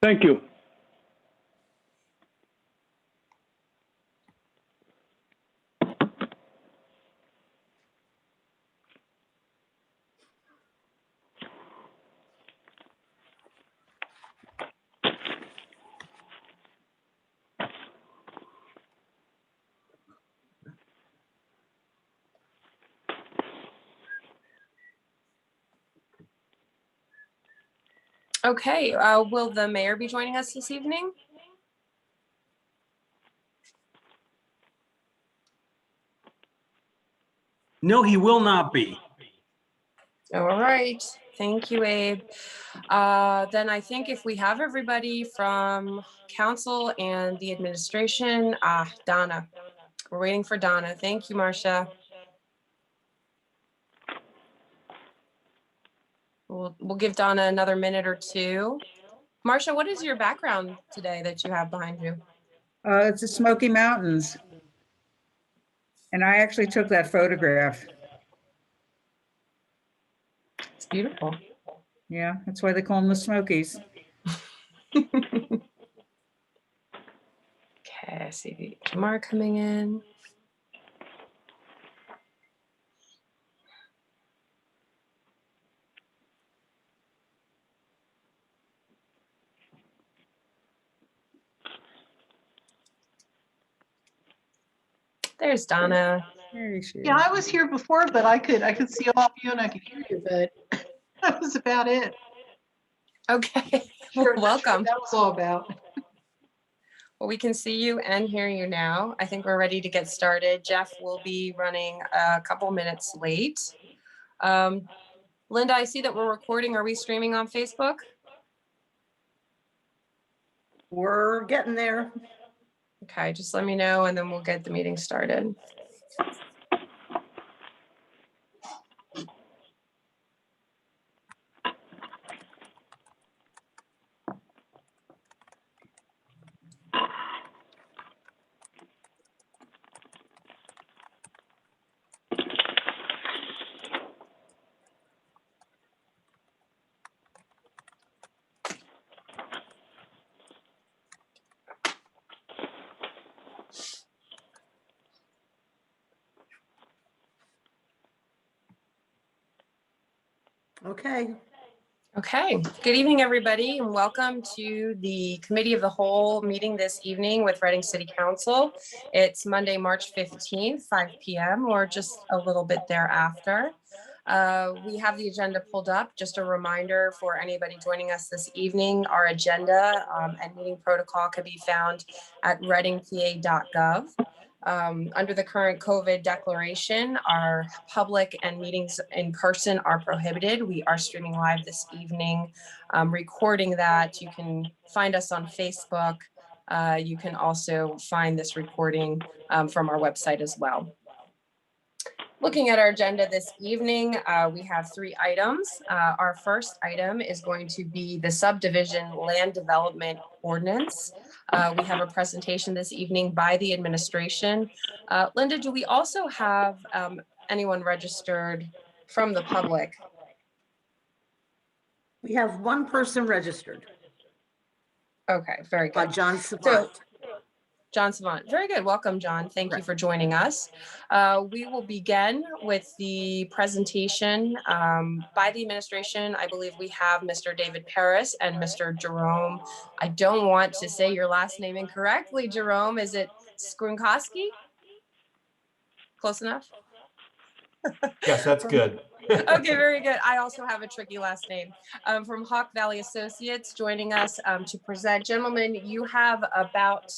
Thank you. Okay, will the mayor be joining us this evening? No, he will not be. All right, thank you, Abe. Then I think if we have everybody from council and the administration, Donna, we're waiting for Donna. Thank you, Marcia. We'll give Donna another minute or two. Marcia, what is your background today that you have behind you? It's the Smoky Mountains. And I actually took that photograph. It's beautiful. Yeah, that's why they call them the Smokies. Okay, I see Jamar coming in. There's Donna. There she is. Yeah, I was here before, but I could see all of you and I could hear you, but that was about it. Okay, Sure, welcome. That was all about. Well, we can see you and hear you now. I think we're ready to get started. Jeff will be running a couple minutes late. Linda, I see that we're recording. Are we streaming on Facebook? We're getting there. Okay, just let me know and then we'll get the meeting started. Okay. Okay, good evening, everybody, and welcome to the Committee of the Whole meeting this evening with Reading City Council. It's Monday, March 15th, 5 p.m. or just a little bit thereafter. We have the agenda pulled up. Just a reminder for anybody joining us this evening, our agenda and meeting protocol can be found at readingpa.gov. Under the current COVID declaration, our public and meetings in person are prohibited. We are streaming live this evening, recording that. You can find us on Facebook. You can also find this recording from our website as well. Looking at our agenda this evening, we have 3 items. Our first item is going to be the Subdivision Land Development Ordinance. We have a presentation this evening by the administration. Linda, do we also have anyone registered from the public? We have one person registered, Okay, very good. John Savant. John Savant. Very good. Welcome, John. Thank you for joining us. We will begin with the presentation by the administration. I believe we have Mr. David Paris and Mr. Jerome. I don't want to say your last name incorrectly, Jerome. Is it Skrunkowski? Close enough? Yes, that's good. Okay, very good. I also have a tricky last name. From Hawk Valley Associates joining us to present. Gentlemen, you have about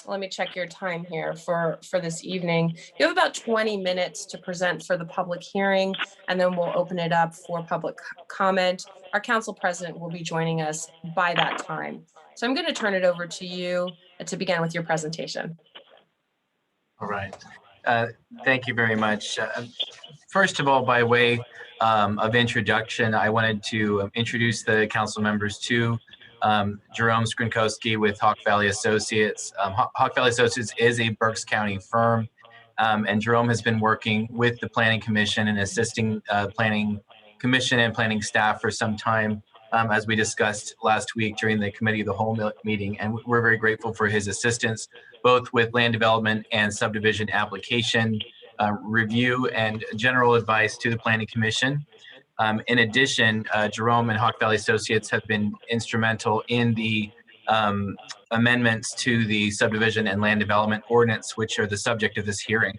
let me check your time here for this evening. You have about 20 minutes to present for the public hearing, and then we'll open it up for public comment. Our council president will be joining us by that time. So I'm going to turn it over to you to begin with your presentation. All right. Thank you very much. First of all, by way of introduction, I wanted to introduce the council members to Jerome Skrunkowski with Hawk Valley Associates. Hawk Valley Associates is a Berks County firm, and Jerome has been working with the Planning Commission and assisting Planning Commission and planning staff for some time as we discussed last week during the committee of the whole meeting. And we're very grateful for his assistance, both with land development and subdivision application, review, and general advice to the Planning Commission. In addition, Jerome and Hawk Valley Associates have been instrumental in the amendments to the subdivision and land development ordinance, which are the subject of this hearing.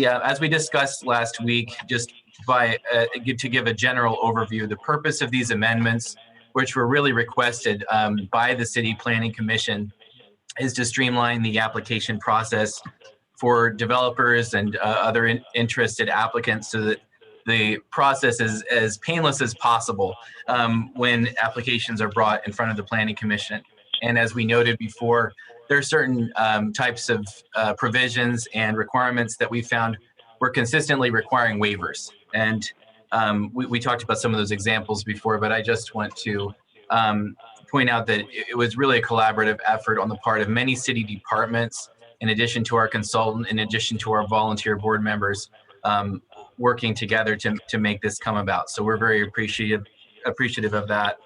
As we discussed last week, just to give a general overview, the purpose of these amendments, which were really requested by the City Planning Commission, is to streamline the application process for developers and other interested applicants, so that the process is as painless as possible when applications are brought in front of the Planning Commission. And as we noted before, there are certain types of provisions and requirements that we found were consistently requiring waivers. And we talked about some of those examples before, but I just want to point out that it was really a collaborative effort on the part of many city departments, in addition to our consultant, in addition to our volunteer board members, working together to make this come about. So we're very appreciative of that.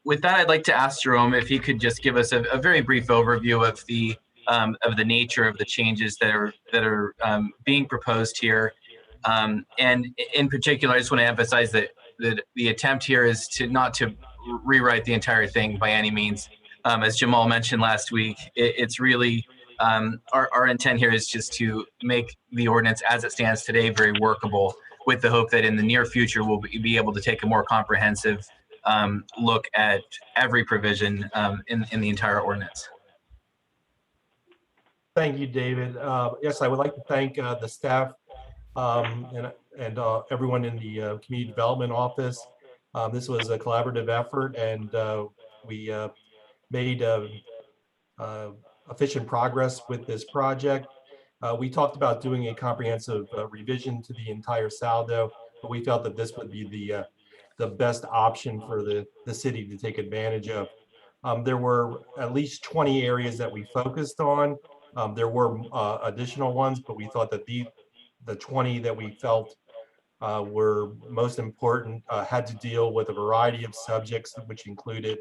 With that, I'd like to ask Jerome if he could just give us a very brief overview of the nature of the changes that are being proposed here. And in particular, I just want to emphasize that the attempt here is not to rewrite the entire thing by any means. As Jamal mentioned last week, it's really our intent here is just to make the ordinance as it stands today very workable, with the hope that in the near future we'll be able to take a more comprehensive look at every provision in the entire ordinance. Thank you, David. Yes, I would like to thank the staff and everyone in the Community Development Office. This was a collaborative effort, and we made efficient progress with this project. We talked about doing a comprehensive revision to the entire SALDO, but we felt that this would be the best option for the city to take advantage of. There were at least 20 areas that we focused on. There were additional ones, but we thought that the 20 that we felt were most important had to deal with a variety of subjects, which included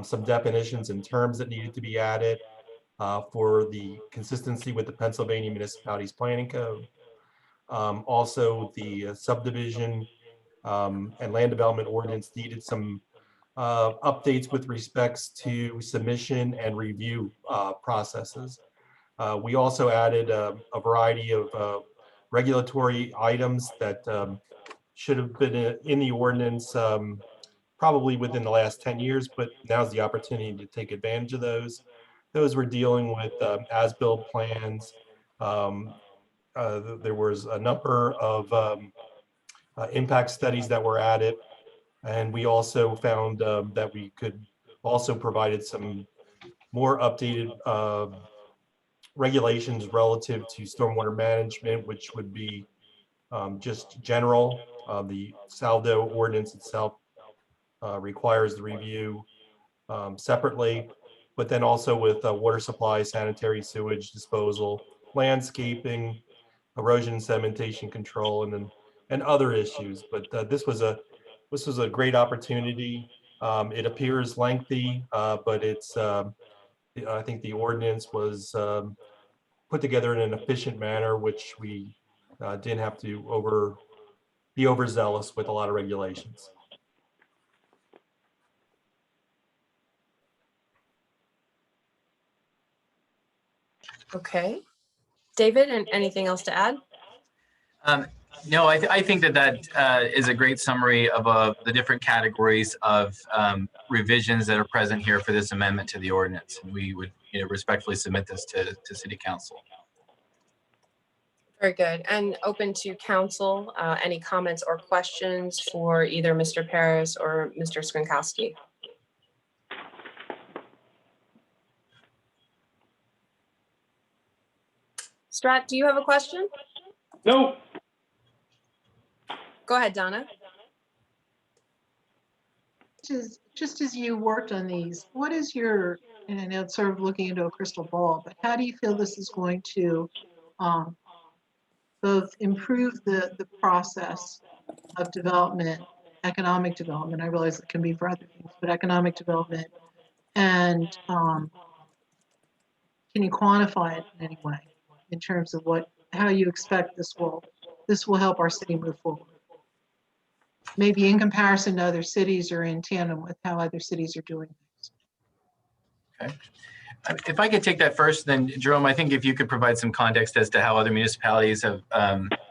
some definitions and terms that needed to be added for the consistency with the Pennsylvania Municipalities Planning Code. Also, the subdivision and land development ordinance needed some updates with respects to submission and review processes. We also added a variety of regulatory items that should have been in the ordinance probably within the last 10 years, but now's the opportunity to take advantage of those. Those were dealing with as-built plans. There was a number of impact studies that were added, and we also found that we could also provided some more updated regulations relative to stormwater management, which would be just general. The SALDO ordinance itself requires the review separately, but then also with water supply, sanitary sewage disposal, landscaping, erosion and sedimentation control, and other issues. But this was a great opportunity. It appears lengthy, but it's I think the ordinance was put together in an efficient manner, which we didn't have to be overzealous with a lot of regulations. Okay. David, and anything else to add? No, I think that is a great summary of the different categories of revisions that are present here for this amendment to the ordinance. We would respectfully submit this to City Council. Very good. And open to council, any comments or questions for either Mr. Paris or Mr. Skrinkowski? Strat, do you have a question? No. Go ahead, Donna. Just as you worked on these, what is your, and I know it's sort of looking into a crystal ball, but how do you feel this is going to both improve the process of development economic development. I realize it can be for other things, but economic development. And can you quantify it in any way in terms of how you expect this will help our city move forward? Maybe in comparison to other cities or in tandem with how other cities are doing things. Okay. If I could take that first, then Jerome, I think if you could provide some context as to how other municipalities have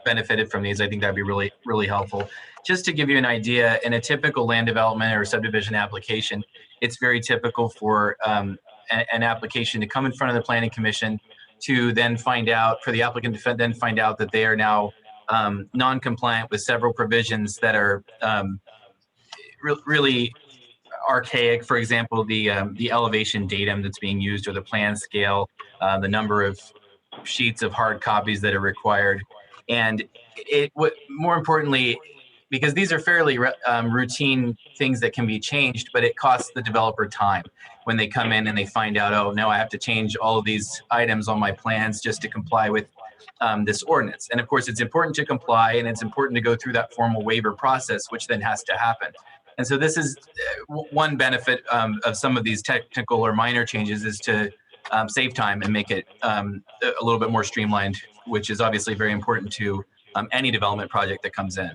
benefited from these, I think that'd be really, really helpful. Just to give you an idea, in a typical land development or subdivision application, it's very typical for an application to come in front of the planning commission to then find out, for the applicant to then find out that they are now non-compliant with several provisions that are really archaic. For example, the elevation datum that's being used, or the plan scale, the number of sheets of hard copies that are required, and more importantly, because these are fairly routine things that can be changed, but it costs the developer time when they come in and they find out, oh no, I have to change all of these items on my plans just to comply with this ordinance. And of course, it's important to comply, and it's important to go through that formal waiver process, which then has to happen. And so this is one benefit of some of these technical or minor changes, is to save time and make it a little bit more streamlined, which is obviously very important to any development project that comes in.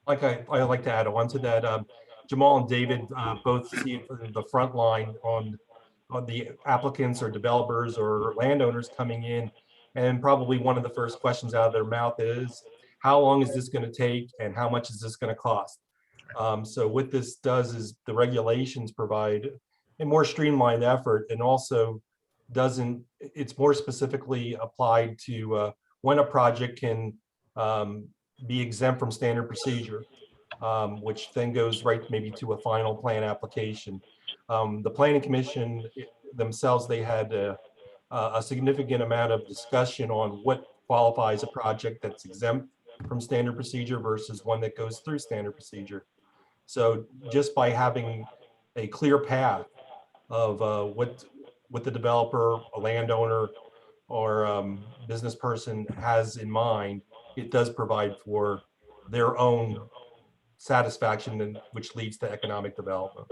Like I like to add on to that, Jamal and David both see it from the front line on the applicants or developers or landowners coming in, and probably one of the first questions out of their mouth is, how long is this going to take, and how much is this going to cost? So what this does is the regulations provide a more streamlined effort, and also it's more specifically applied to when a project can be exempt from standard procedure, which then goes right maybe to a final plan application. The Planning Commission themselves, they had a significant amount of discussion on what qualifies a project that's exempt from standard procedure versus one that goes through standard procedure. So just by having a clear path of what the developer, a landowner, or business person has in mind, it does provide for their own satisfaction, and which leads to economic development.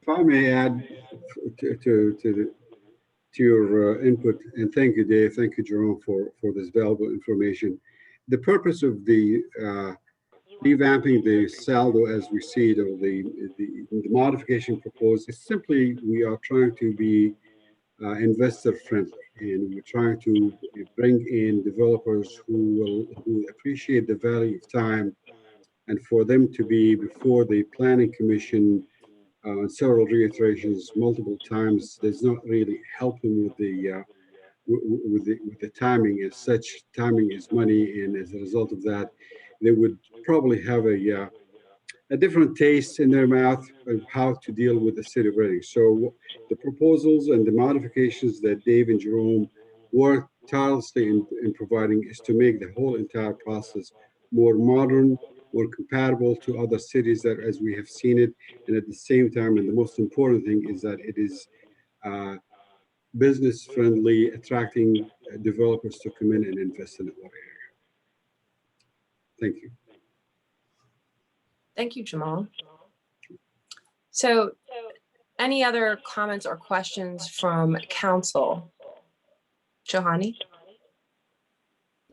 If I may add to your input, and thank you, Dave, thank you, Jerome, for this valuable information. The purpose of the revamping the SALDO as we see it, or the modification proposed, is simply we are trying to be investor friendly, and we're trying to bring in developers who appreciate the value of time, and for them to be before the planning commission several reiterations multiple times does not really help them with the timing. As such, timing is money, and as a result of that, they would probably have a different taste in their mouth of how to deal with the city of Reading. So the proposals and the modifications that Dave and Jerome worked tirelessly in providing is to make the whole entire process more modern, more compatible to other cities that as we have seen it, and at the same time, and the most important thing is that it is business friendly, attracting developers to come in and invest in the area. Thank you. Thank you, Jamal. So any other comments or questions from council? Johanny?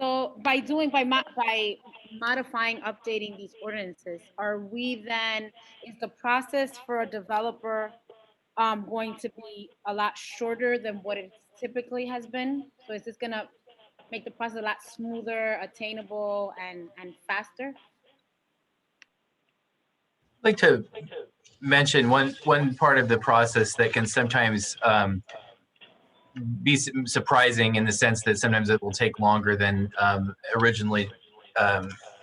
So by modifying, updating these ordinances, are we then, is the process for a developer going to be a lot shorter than what it typically has been? So is this gonna make the process a lot smoother, attainable, and faster? I'd like to mention one part of the process that can sometimes be surprising, in the sense that sometimes it will take longer than originally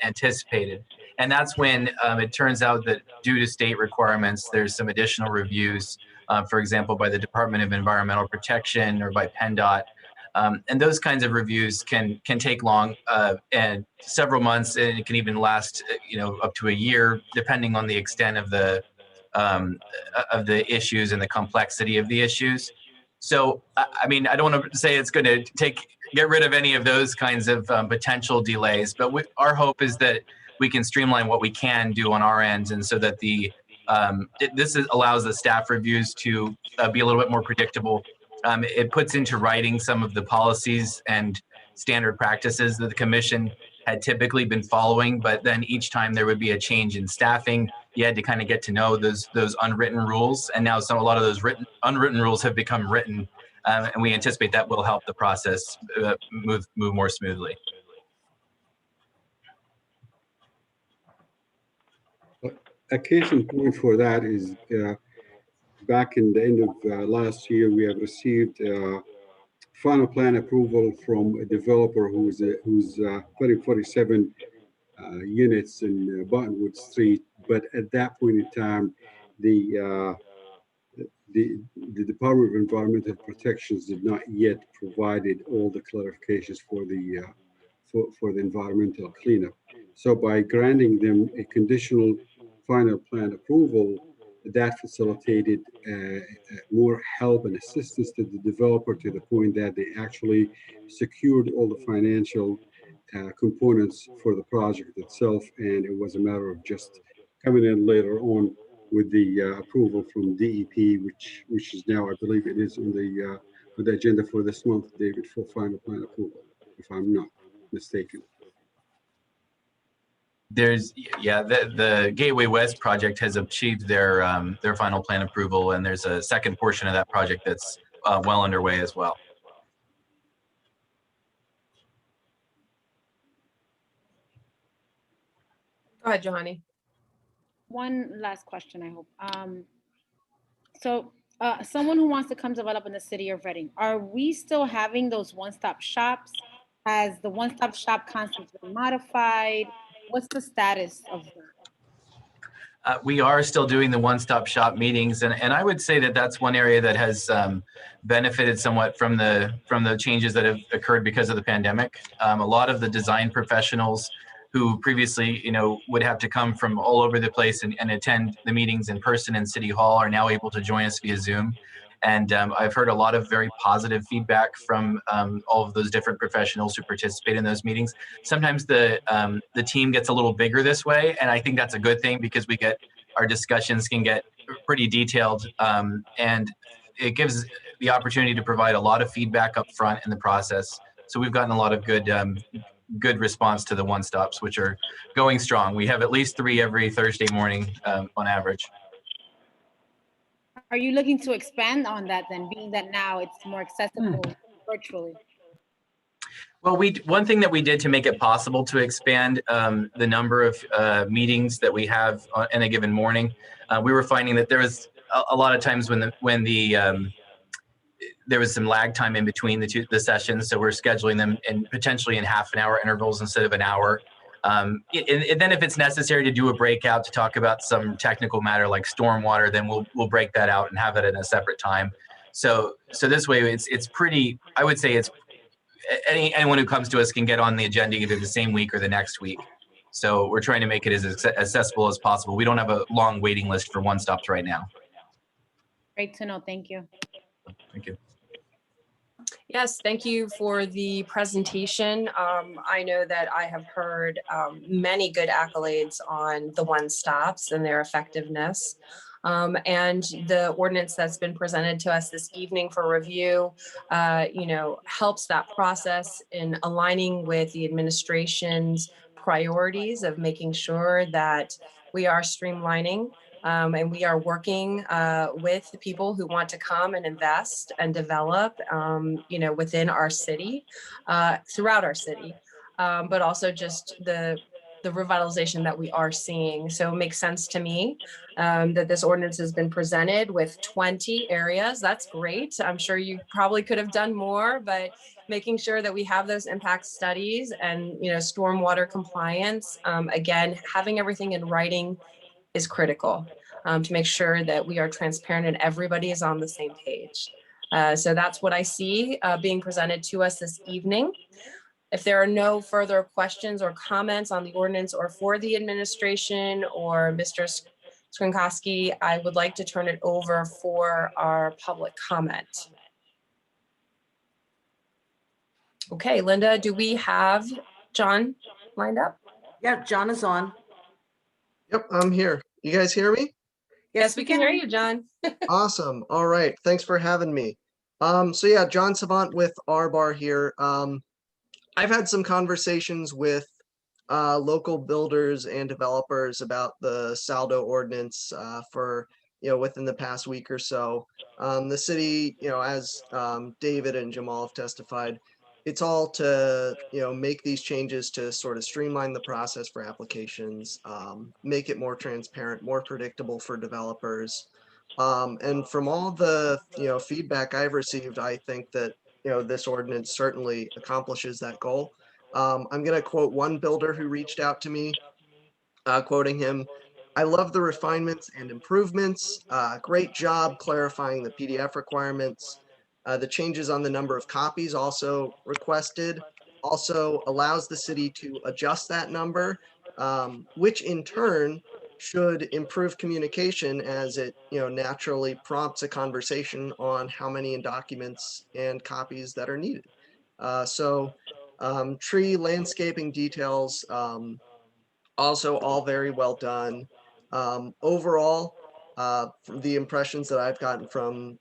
anticipated. And that's when it turns out that due to state requirements, there's some additional reviews, for example, by the Department of Environmental Protection or by PennDOT. And those kinds of reviews can take long, and several months, and it can even last, up to a year, depending on the extent of the issues and the complexity of the issues. So, I mean, I don't want to say it's going to get rid of any of those kinds of potential delays, but our hope is that we can streamline what we can do on our end, and so that allows the staff reviews to be a little bit more predictable. It puts into writing some of the policies and standard practices that the commission had typically been following, but then each time there would be a change in staffing, you had to kind of get to know those unwritten rules, and now a lot of those unwritten rules have become written, and we anticipate that will help the process move more smoothly. A case in point for that is back in the end of last year, we have received final plan approval from a developer who's putting 47 units in Buttonwood Street. But at that point in time, the Department of Environmental Protections did not yet provided all the clarifications for the environmental cleanup. So by granting them a conditional final plan approval, that facilitated more help and assistance to the developer, to the point that they actually secured all the financial components for the project itself, and it was a matter of just coming in later on with the approval from DEP, which is now, I believe it is on the agenda for this month, David, for final plan approval, if I'm not mistaken. The Gateway West project has achieved their final plan approval, and there's a second portion of that project that's well underway as well. Go ahead, Johanny. One last question, I hope. Someone who wants to come develop in the city of Reading, are we still having those one-stop shops? Has the one-stop shop concept been modified? What's the status of that? We are still doing the one-stop shop meetings, and I would say that that's one area that has benefited somewhat from the changes that have occurred because of the pandemic. A lot of the design professionals who previously, would have to come from all over the place and attend the meetings in person in City Hall are now able to join us via Zoom. And I've heard a lot of very positive feedback from all of those different professionals who participate in those meetings. Sometimes the team gets a little bigger this way, and I think that's a good thing, because our discussions can get pretty detailed, and it gives the opportunity to provide a lot of feedback up front in the process. So we've gotten a lot of good response to the one-stops, which are going strong. We have at least 3 every Thursday morning on average. Are you looking to expand on that then, being that now it's more accessible virtually? Well, one thing that we did to make it possible to expand the number of meetings that we have in a given morning, we were finding that there was a lot of times when there was some lag time in between the sessions, so we're scheduling them potentially in half-an-hour intervals instead of an hour. And then if it's necessary to do a breakout to talk about some technical matter like stormwater, then we'll break that out and have it in a separate time. So this way it's pretty, I would say it's anyone who comes to us can get on the agenda either the same week or the next week. So we're trying to make it as accessible as possible. We don't have a long waiting list for one-stops right now. Great to know. Thank you. Thank you. Yes, thank you for the presentation. I know that I have heard many good accolades on the one-stops and their effectiveness. And the ordinance that's been presented to us this evening for review, helps that process in aligning with the administration's priorities of making sure that we are streamlining and we are working with the people who want to come and invest and develop, within our city, throughout our city, but also just the revitalization that we are seeing. So it makes sense to me that this ordinance has been presented with 20 areas. That's great. I'm sure you probably could have done more, but making sure that we have those impact studies and, stormwater compliance, again, having everything in writing is critical to make sure that we are transparent and everybody is on the same page. So that's what I see being presented to us this evening. If there are no further questions or comments on the ordinance or for the administration or Mr. Skrinkowski, I would like to turn it over for our public comment. Okay, Linda, do we have John lined up? Yeah, John is on. Yep, I'm here. You guys hear me? Yes, we can hear you, John. Awesome. All right. Thanks for having me. So yeah, John Savant with R Bar here. I've had some conversations with local builders and developers about the SALDO ordinance for, within the past week or so. The city, as David and Jamal have testified, it's all to, make these changes to sort of streamline the process for applications, make it more transparent, more predictable for developers. And from all the, feedback I've received, I think that, this ordinance certainly accomplishes that goal. I'm going to quote one builder who reached out to me, quoting him, "I love the refinements and improvements. Great job clarifying the PDF requirements. The changes on the number of copies also requested also allows the city to adjust that number, which in turn should improve communication as it, naturally prompts a conversation on how many documents and copies that are needed." Tree landscaping details, also all very well done. Overall, the impressions that I've gotten from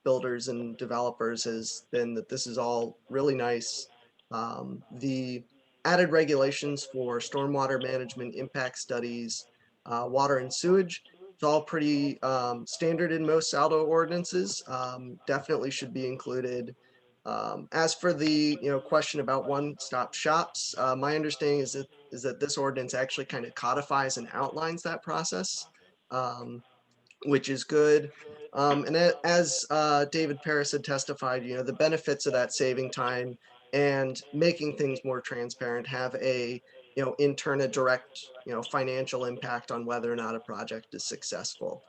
builders and developers has been that this is all really nice. The added regulations for stormwater management, impact studies, water and sewage, it's all pretty standard in most SALDO ordinances. Definitely should be included. As for the question about one-stop shops, my understanding is that this ordinance actually kind of codifies and outlines that process, which is good. And as David Paris had testified, the benefits of that saving time and making things more transparent have a in turn a direct financial impact on whether or not a project is successful.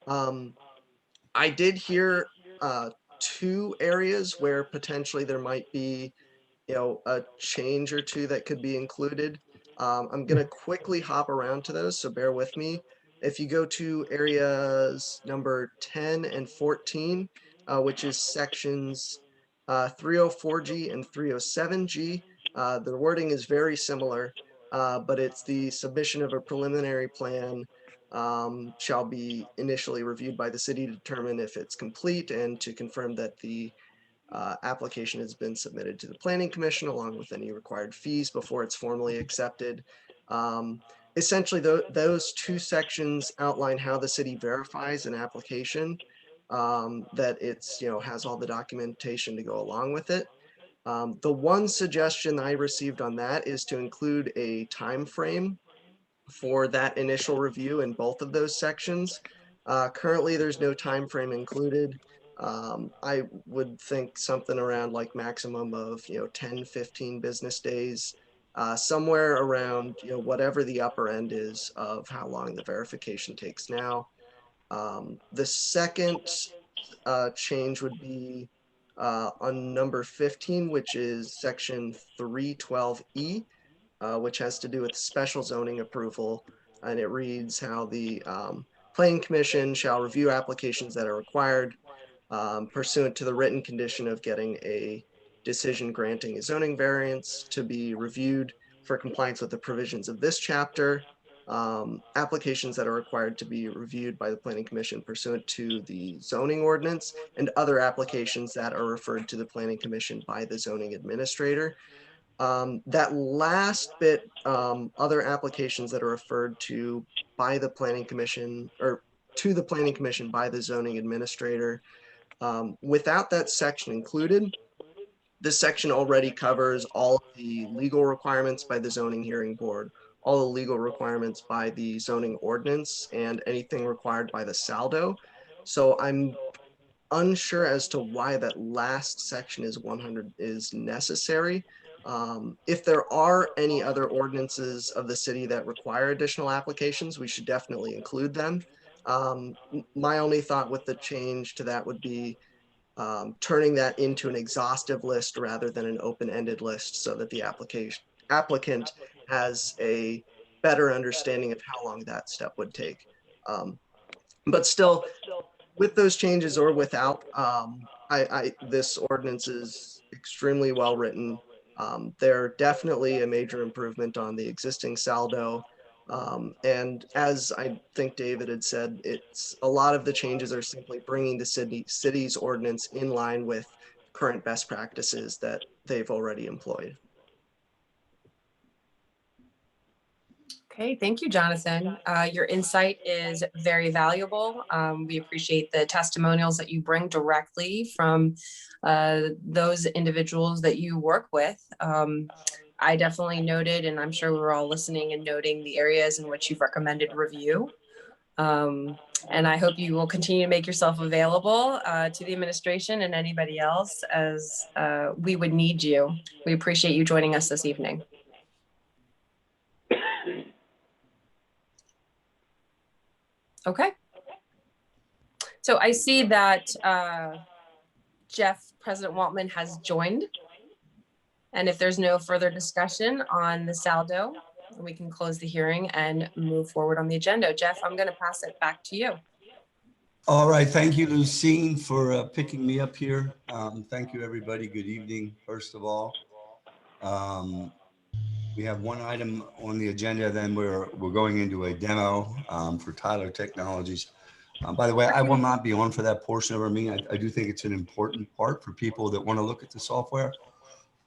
I did hear two areas where potentially there might be, a change or two that could be included. I'm going to quickly hop around to those, so bear with me. If you go to areas number 10 and 14, which is sections 304G and 307G, the wording is very similar, but it's the submission of a preliminary plan shall be initially reviewed by the city to determine if it's complete and to confirm that the application has been submitted to the Planning Commission along with any required fees before it's formally accepted. Essentially, those two sections outline how the city verifies an application, that it's, has all the documentation to go along with it. The one suggestion I received on that is to include a time frame for that initial review in both of those sections. Currently, there's no time frame included. I would think something around like maximum of 10, 15 business days, somewhere around whatever the upper end is of how long the verification takes now. The second change would be on number 15, which is section 312E. Which has to do with special zoning approval. And it reads how the Planning Commission shall review applications that are required pursuant to the written condition of getting a decision granting a zoning variance to be reviewed for compliance with the provisions of this chapter. Applications that are required to be reviewed by the Planning Commission pursuant to the zoning ordinance, and other applications that are referred to the Planning Commission by the zoning administrator. That last bit, other applications that are referred to by the Planning Commission or to the Planning Commission by the zoning administrator. Without that section included, this section already covers all of the legal requirements by the zoning hearing board, all the legal requirements by the zoning ordinance, and anything required by the SALDO. So I'm unsure as to why that last section is necessary. If there are any other ordinances of the city that require additional applications, we should definitely include them. My only thought with the change to that would be turning that into an exhaustive list rather than an open-ended list, so that the applicant has a better understanding of how long that step would take. But still, with those changes or without, this ordinance is extremely well written. They're definitely a major improvement on the existing SALDO. And as I think David had said, it's a lot of the changes are simply bringing the city's ordinance in line with current best practices that they've already employed. Okay, thank you, Jonathan. Your insight is very valuable. We appreciate the testimonials that you bring directly from those individuals that you work with. I definitely noted, and I'm sure we're all listening and noting the areas in which you've recommended review. And I hope you will continue to make yourself available to the administration and anybody else as we would need you. We appreciate you joining us this evening. Okay. So I see that President Waltman has joined. And if there's no further discussion on the SALDO, we can close the hearing and move forward on the agenda. Jeff, I'm going to pass it back to you. All right. Thank you, Lucine, for picking me up here. Thank you, everybody. Good evening, first of all. We have one item on the agenda, then we're going into a demo for Tyler Technologies. By the way, I will not be on for that portion of our meeting. I do think it's an important part for people that want to look at the software.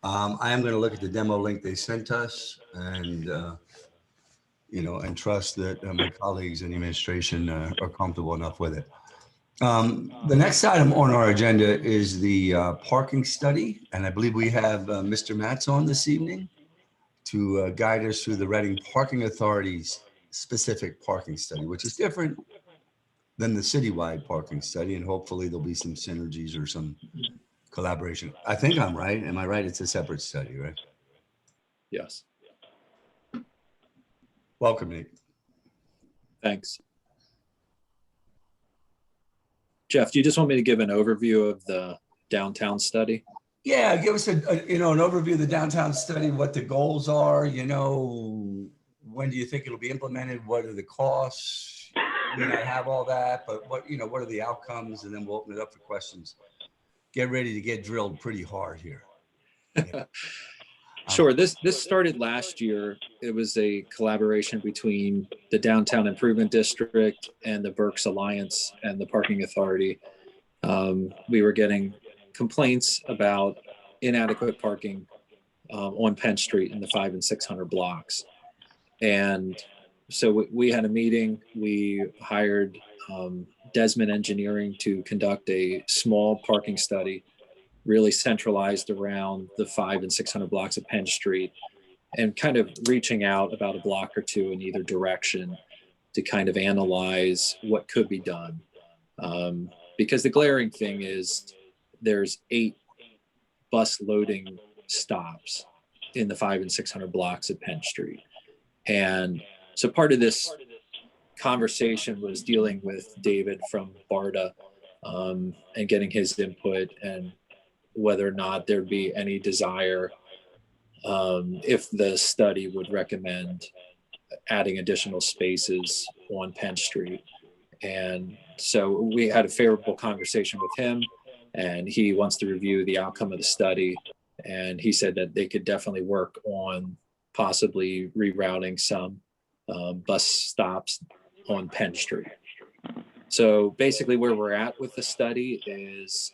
I am going to look at the demo link they sent us and, and trust that my colleagues in the administration are comfortable enough with it. The next item on our agenda is the parking study. And I believe we have Mr. Matz on this evening to guide us through the Reading Parking Authority's specific parking study, which is different than the citywide parking study. And hopefully there'll be some synergies or some collaboration. I think I'm right. Am I right? It's a separate study, right? Yes. Welcome, Nate. Thanks. Jeff, do you just want me to give an overview of the downtown study? Yeah, give us an overview of the downtown study, what the goals are, when do you think it'll be implemented? What are the costs? We may not have all that, but what are the outcomes? And then we'll open it up for questions. Get ready to get drilled pretty hard here. Yeah. Sure. This started last year. It was a collaboration between the Downtown Improvement District and the Berks Alliance and the Parking Authority. We were getting complaints about inadequate parking on Penn Street in the 500 and 600 blocks. And so we had a meeting. We hired Desmond Engineering to conduct a small parking study, really centralized around the 500 and 600 blocks of Penn Street, and kind of reaching out about a block or two in either direction to kind of analyze what could be done. Because the glaring thing is there's 8 bus loading stops in the 500 and 600 blocks of Penn Street. And so part of this conversation was dealing with David from BARDA and getting his input and whether or not there'd be any desire if the study would recommend adding additional spaces on Penn Street. And so we had a favorable conversation with him, and he wants to review the outcome of the study. And he said that they could definitely work on possibly rerouting some bus stops on Penn Street. So basically where we're at with the study is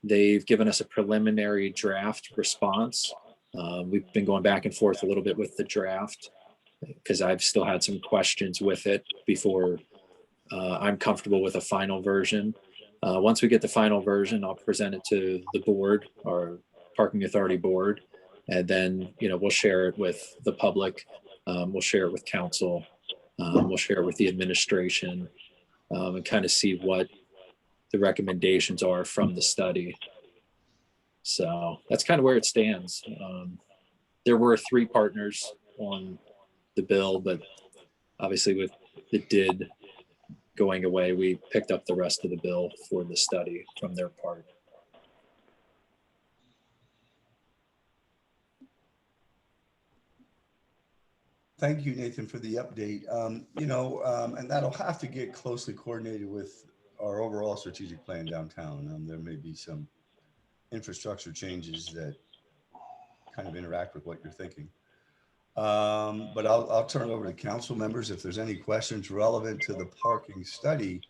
they've given us a preliminary draft response. We've been going back and forth a little bit with the draft because I've still had some questions with it before I'm comfortable with a final version. Once we get the final version, I'll present it to the board, our Parking Authority board, and then we'll share it with the public. We'll share it with council. We'll share it with the administration and kind of see what the recommendations are from the study. So that's kind of where it stands. There were 3 partners on the bill, but obviously with the DID going away, we picked up the rest of the bill for the study from their part. Thank you, Nathan, for the update. And that'll have to get closely coordinated with our overall strategic plan downtown. There may be some infrastructure changes that kind of interact with what you're thinking. But I'll turn it over to council members. If there's any questions relevant to the parking study,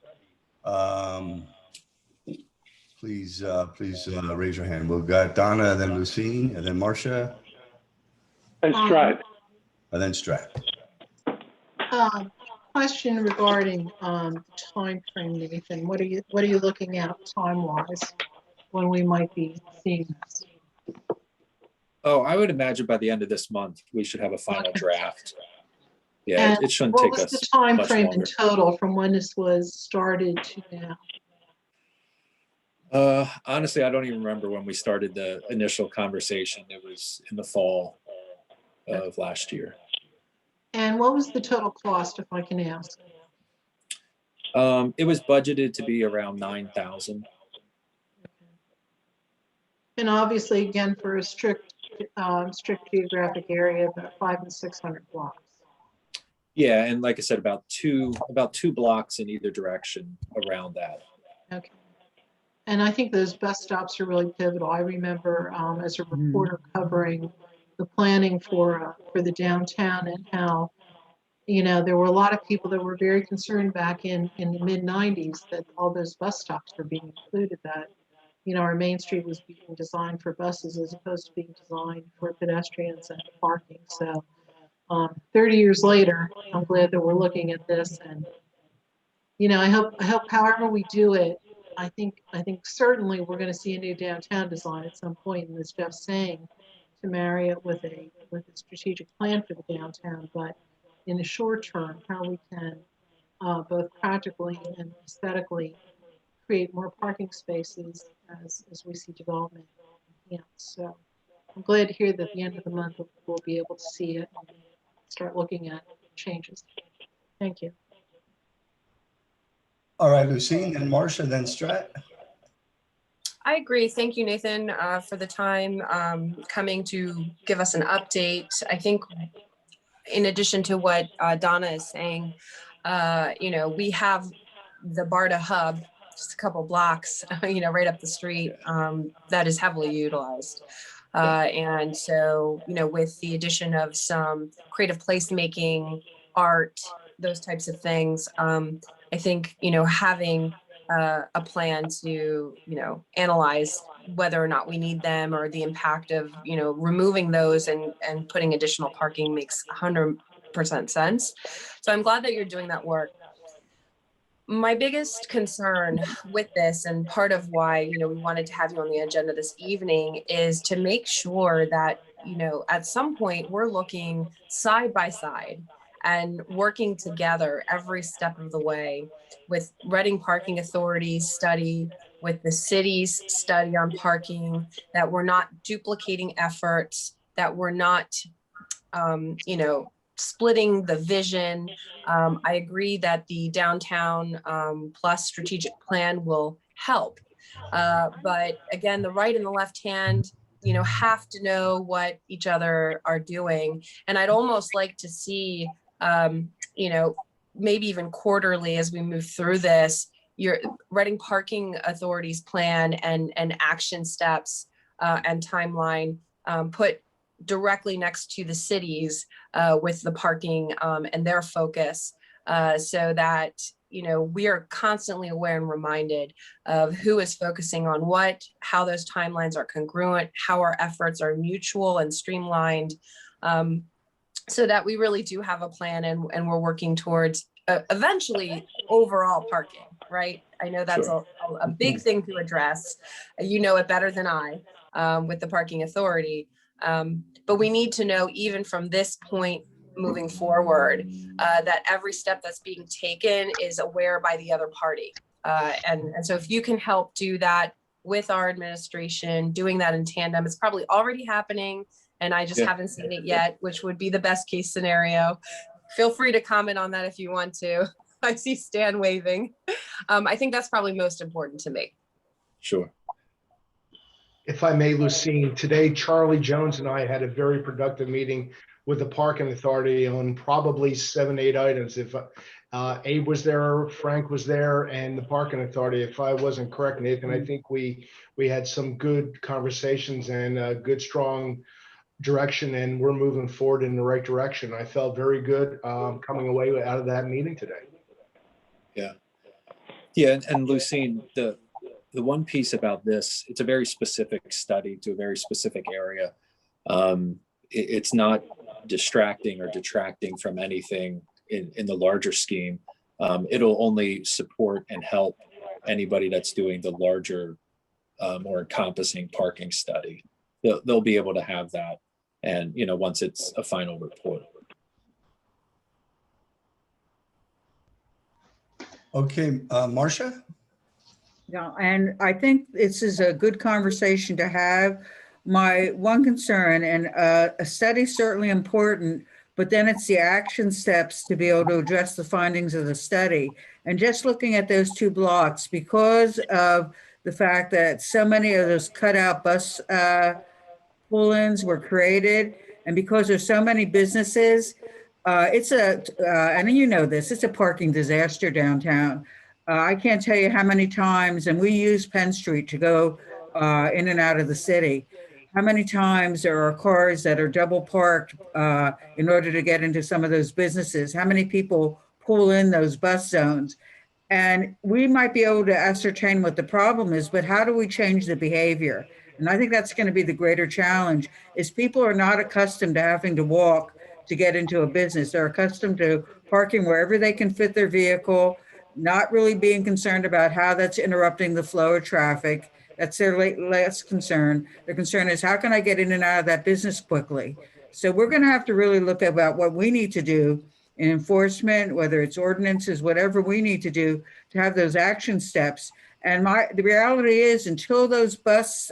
please raise your hand. We've got Donna, and then Lucine, and then Marcia. And Strat. And then Strat. Question regarding time frame, Nathan. What are you looking at time-wise when we might be seeing this? Oh, I would imagine by the end of this month, we should have a final draft. Yeah, And it shouldn't what take was us the time much frame in longer. total from when this was started to now? Honestly, I don't even remember when we started the initial conversation. It was in the fall of last year. And what was the total cost, if I can ask? It was budgeted to be around 9,000. And obviously, again, for a strict geographic area, about 500 and 600 blocks. Yeah, and like I said, about two blocks in either direction around that. Okay. And I think those bus stops are really pivotal. I remember as a reporter covering the planning for the downtown and how, you know, there were a lot of people that were very concerned back in the mid 90s that all those bus stops were being included, that, you know, our Main Street was being designed for buses as opposed to being designed for pedestrians and parking. So 30 years later, I'm glad that we're looking at this, and, you know, I hope however we do it, I think certainly we're going to see a new downtown design at some point, and as Jeff's saying, to marry it with a strategic plan for the downtown. But in the short term, how we can both practically and aesthetically create more parking spaces as we see development enhance. So I'm glad to hear that at the end of the month we'll be able to see it and start looking at changes. Thank you. All right, Lucine, then Marcia, then Strat. I agree. Thank you, Nathan, for the time coming to give us an update. I think in addition to what Donna is saying, you know, we have the BARDA hub, just a couple blocks, you know, right up the street, that is heavily utilized. And so, you know, with the addition of some creative placemaking, art, those types of things, I think, you know, having a plan to, you know, analyze whether or not we need them or the impact of, you know, removing those and putting additional parking makes 100% sense. So I'm glad that you're doing that work. My biggest concern with this, and part of why, you know, we wanted to have you on the agenda this evening, is to make sure that, you know, at some point we're looking side by side and working together every step of the way with Reading Parking Authority's study, with the city's study on parking, that we're not duplicating efforts, that we're not, you know, splitting the vision. I agree that the downtown plus strategic plan will help. But again, the right and the left hand, you know, have to know what each other are doing. And I'd almost like to see, you know, maybe even quarterly as we move through this, your Reading Parking Authority's plan and action steps and timeline put directly next to the cities with the parking and their focus, so that, you know, we are constantly aware and reminded of who is focusing on what, how those timelines are congruent, how our efforts are mutual and streamlined, so that we really do have a plan and we're working towards eventually overall parking, right? I know that's Sure. a big thing to address. You know it better than I with the parking authority. But we need to know, even from this point moving forward, that every step that's being taken is aware by the other party. And so if you can help do that with our administration, doing that in tandem, it's probably already happening and I just haven't seen it yet, which would be the best case scenario. Feel free to comment on that if you want to. I see Stan waving. I think that's probably most important to me. Sure. If I may, Lucine, today Charlie Jones and I had a very productive meeting with the Parking Authority on probably 7, 8 items. If Abe was there, Frank was there, and the Parking Authority. If I wasn't correct, Nathan, I think we had some good conversations and good, strong direction, and we're moving forward in the right direction. I felt very good coming away out of that meeting today. Yeah. Yeah, and Lucine, the one piece about this, it's a very specific study to a very specific area. It's not distracting or detracting from anything in the larger scheme. It'll only support and help anybody that's doing the larger, more encompassing parking study. They'll be able to have that, and once it's a final report. Okay, Marcia? Yeah, and I think this is a good conversation to have. My one concern, and a study is certainly important, but then it's the action steps to be able to address the findings of the study. And just looking at those two blocks, because of the fact that so many of those cutout bus pull-ins were created, and because there's so many businesses, and you know this, it's a parking disaster downtown. I can't tell you how many times, and we use Penn Street to go in and out of the city, how many times there are cars that are double parked in order to get into some of those businesses, how many people pull in those bus zones. And we might be able to ascertain what the problem is, but how do we change the behavior? And I think that's going to be the greater challenge, is people are not accustomed to having to walk to get into a business. They're accustomed to parking wherever they can fit their vehicle, not really being concerned about how that's interrupting the flow of traffic. That's their last concern. Their concern is, how can I get in and out of that business quickly? So we're going to have to really look about what we need to do in enforcement, whether it's ordinances, whatever we need to do to have those action steps. And the reality is, until those bus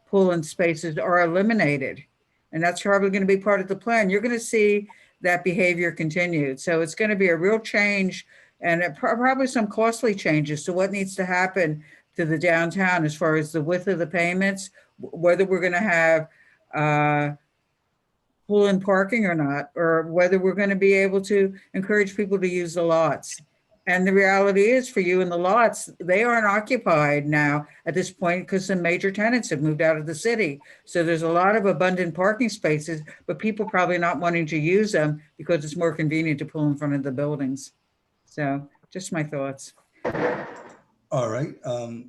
pull-in spaces are eliminated, and that's probably going to be part of the plan, you're going to see that behavior continued. So it's going to be a real change, and probably some costly changes to what needs to happen to the downtown as far as the width of the payments, whether we're going to have pull-in parking or not, or whether we're going to be able to encourage people to use the lots. And the reality is, for you in the lots, they aren't occupied now at this point because some major tenants have moved out of the city. So there's a lot of abundant parking spaces, but people probably not wanting to use them because it's more convenient to pull in front of the buildings. So just my thoughts. All right,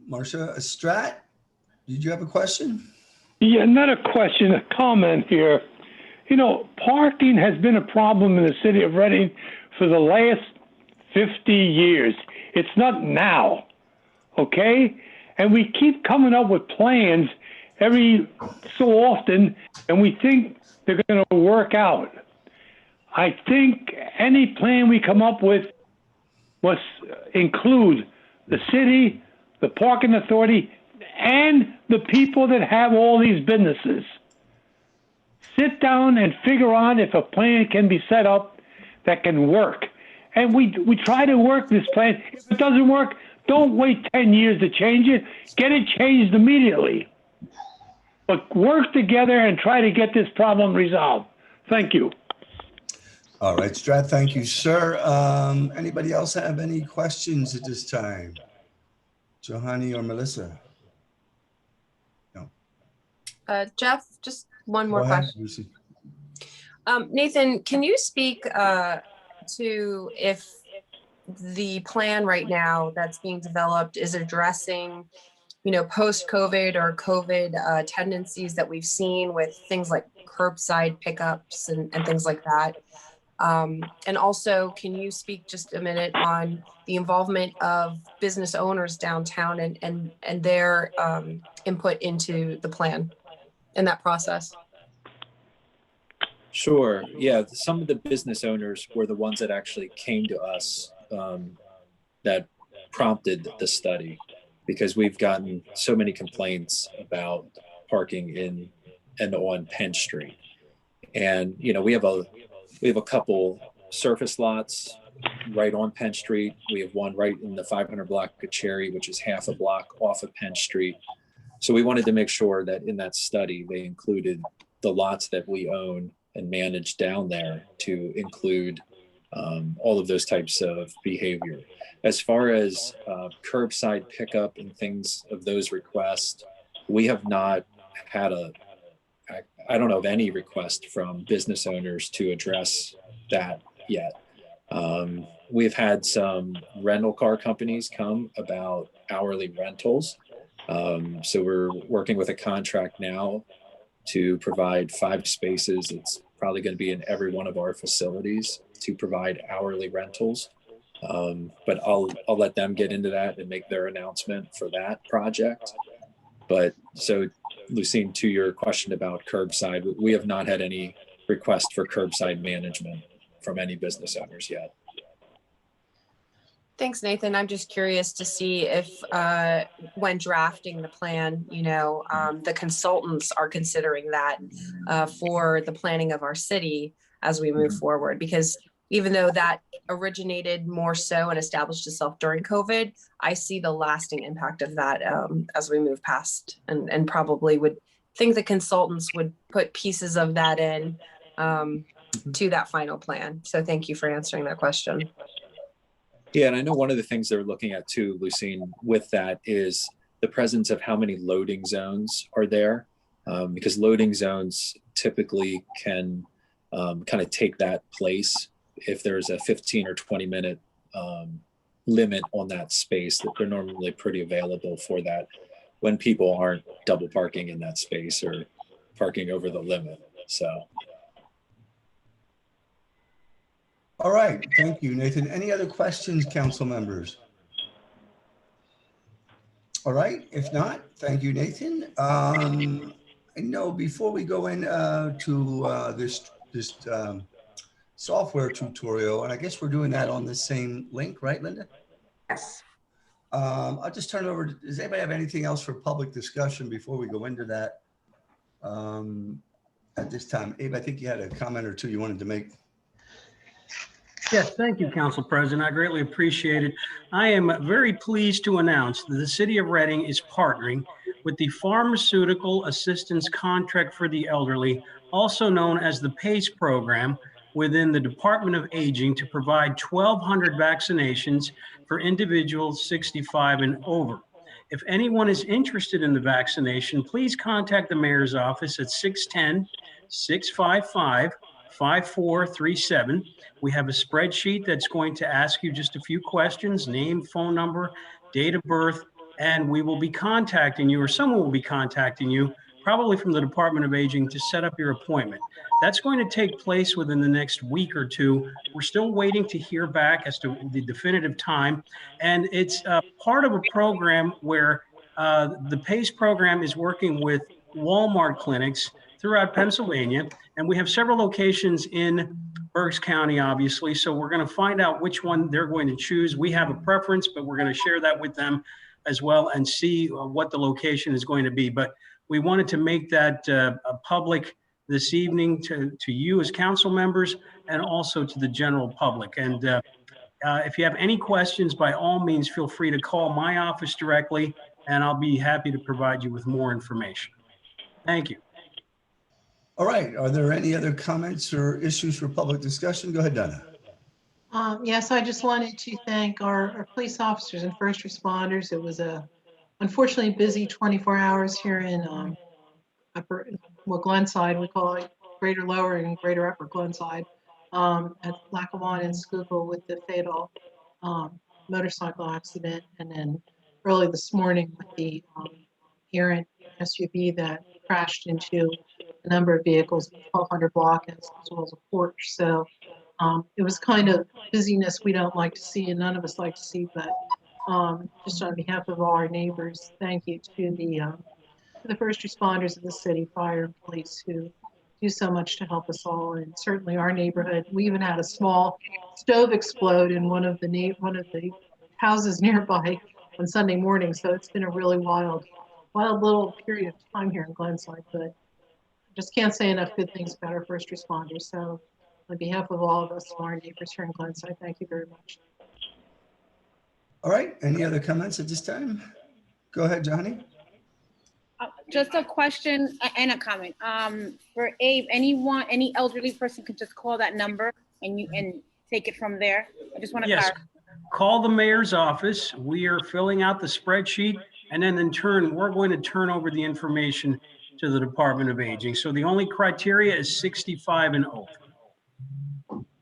Marcia, Strat, did you have a question? Yeah, not a question, a comment here. Parking has been a problem in the city of Reading for the last 50 years. It's not now, okay? And we keep coming up with plans every so often, and we think they're going to work out. I think any plan we come up with must include the city, the parking authority, and the people that have all these businesses. Sit down and figure out if a plan can be set up that can work. And we try to work this plan. If it doesn't work, don't wait 10 years to change it. Get it changed immediately. But work together and try to get this problem resolved. Thank you. All right, Strat, thank you, sir. Anybody else have any questions at this time? Johanny or Melissa? No. Jeff, just one more Go ahead, question. Lucy. Nathan, can you speak to if the plan right now that's being developed is addressing, post-COVID or COVID tendencies that we've seen with things like curbside pickups and things like that? And also, can you speak just a minute on the involvement of business owners downtown and their input into the plan in that process? Sure. Yeah, some of the business owners were the ones that actually came to us that prompted the study, because we've gotten so many complaints about parking in and on Penn Street. And, we have a couple surface lots right on Penn Street. We have one right in the 500 block of Cherry, which is half a block off of Penn Street. So we wanted to make sure that in that study, they included the lots that we own and manage down there to include all of those types of behavior. As far as curbside pickup and things of those requests, we have not had I don't know of any request from business owners to address that yet. We've had some rental car companies come about hourly rentals. So we're working with a contract now to provide 5 spaces. It's probably going to be in every one of our facilities to provide hourly rentals. But I'll let them get into that and make their announcement for that project. But so Lucine, to your question about curbside, we have not had any request for curbside management from any business owners yet. Thanks, Nathan. I'm just curious to see if when drafting the plan, the consultants are considering that for the planning of our city as we move forward, because even though that originated more so and established itself during COVID, I see the lasting impact of that as we move past, and probably would think the consultants would put pieces of that in to that final plan. So thank you for answering that question. Yeah, and I know one of the things they're looking at too, Lucine, with that is the presence of how many loading zones are there, because loading zones typically can kind of take that place. If there's a 15 or 20 minute limit on that space, that they're normally pretty available for that when people aren't double parking in that space or parking over the limit. So. All right, thank you, Nathan. Any other questions, council members? All right, if not, thank you, Nathan. I know before we go in to this software tutorial, and I guess we're doing that on the same link, right, Linda? Yes. I'll just turn it over. Does anybody have anything else for public discussion before we go into that at this time? Abe, I think you had a comment or two you wanted to make. Yes, thank you, Council President. I greatly appreciate it. I am very pleased to announce that the City of Reading is partnering with the Pharmaceutical Assistance Contract for the Elderly, also known as the PACE program, within the Department of Aging to provide 1,200 vaccinations for individuals 65 and over. If anyone is interested in the vaccination, please contact the mayor's office at 610-655-5437. We have a spreadsheet that's going to ask you just a few questions: name, phone number, date of birth, and we will be contacting you, or someone will be contacting you, probably from the Department of Aging, to set up your appointment. That's going to take place within the next week or two. We're still waiting to hear back as to the definitive time. And it's part of a program where the PACE program is working with Walmart clinics throughout Pennsylvania. And we have several locations in Berks County, obviously. So we're going to find out which one they're going to choose. We have a preference, but we're going to share that with them as well and see what the location is going to be. But we wanted to make that public this evening to you as council members and also to the general public. And if you have any questions, by all means, feel free to call my office directly, and I'll be happy to provide you with more information. Thank you. All right, are there any other comments or issues for public discussion? Go ahead, Donna. Yes, I just wanted to thank our police officers and first responders. It was a unfortunately busy 24 hours here in Glenside. We call it Greater Lower and Greater Upper Glenside, at Lackawanna and Schuylkill with the fatal motorcycle accident, and then early this morning with the errant SUV that crashed into a number of vehicles, 1,200 block as well as a Porsche. So it was kind of busyness we don't like to see, and none of us like to see, but just on behalf of all our neighbors, thank you to the first responders of the city, fire and police, who do so much to help us all, and certainly our neighborhood. We even had a small stove explode in one of the houses nearby on Sunday morning. So it's been a really wild little period of time here in Glenside, but I just can't say enough good things about our first responders. So on behalf of all of us, our neighbors here in Glenside, thank you very much. All right, any other comments at this time? Go ahead, Johnny. Just a question and a comment. For Abe, any elderly person can just call that number and take it from there. I just want to clarify. Call the mayor's office. We are filling out the spreadsheet, and then in turn, we're going to turn over the information to the Department of Aging. So the only criteria is 65 and over.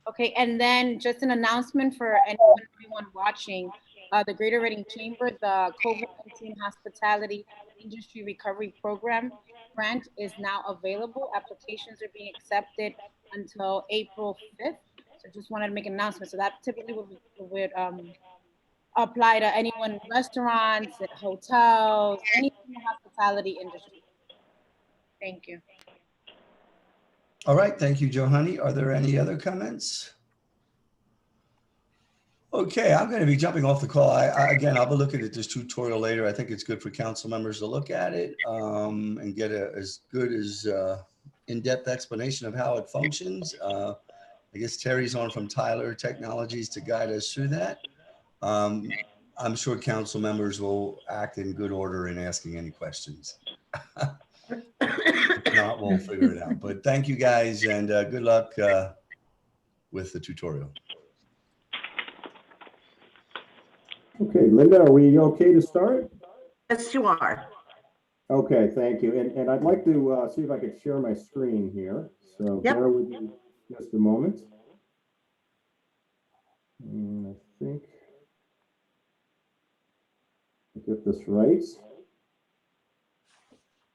Okay, and then just an announcement for anyone watching, the Greater Reading Chamber, the COVID-19 Hospitality Industry Recovery Program grant is now available. Applications are being accepted until April 5th. So just wanted to make an announcement. So that typically would apply to anyone in restaurants, hotels, anything in the hospitality industry. Thank you. All right, thank you, Johanny. Are there any other comments? Okay, I'm going to be jumping off the call. Again, I'll be looking at this tutorial later. I think it's good for council members to look at it and get as good as in-depth explanation of how it functions. I guess Terry's on from Tyler Technologies to guide us through that. I'm sure council members will act in good order in asking any questions. If not, we'll figure it out. But thank you guys, and good luck with the tutorial. Okay, Linda, are we okay to start? Yes, you are. Okay, thank you. And I'd like to see if I could share my screen here. So bear with me just a moment. And I think I get this right.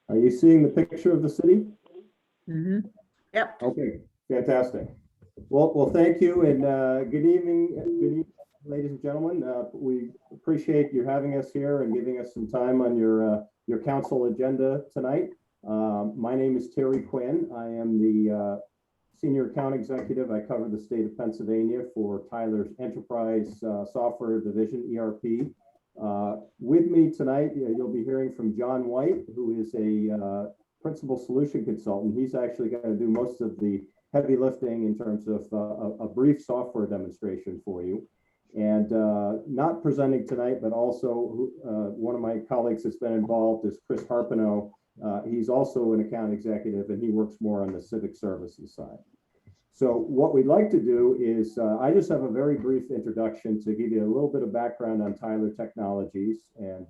Are you seeing the picture of the city? Mm-hmm. Yep. Okay, fantastic. Well, thank you, and good evening, ladies and gentlemen. We appreciate you having us here and giving us some time on your council agenda tonight. My name is Terry Quinn. I am the Senior Account Executive. I cover the state of Pennsylvania for Tyler's Enterprise Software Division, ERP. With me tonight, you'll be hearing from John White, who is a Principal Solution Consultant. He's actually going to do most of the heavy lifting in terms of a brief software demonstration for you. And not presenting tonight, but also one of my colleagues that's been involved is Chris Harpino. He's also an account executive, and he works more on the civic services side. So what we'd like to do is, I just have a very brief introduction to give you a little bit of background on Tyler Technologies and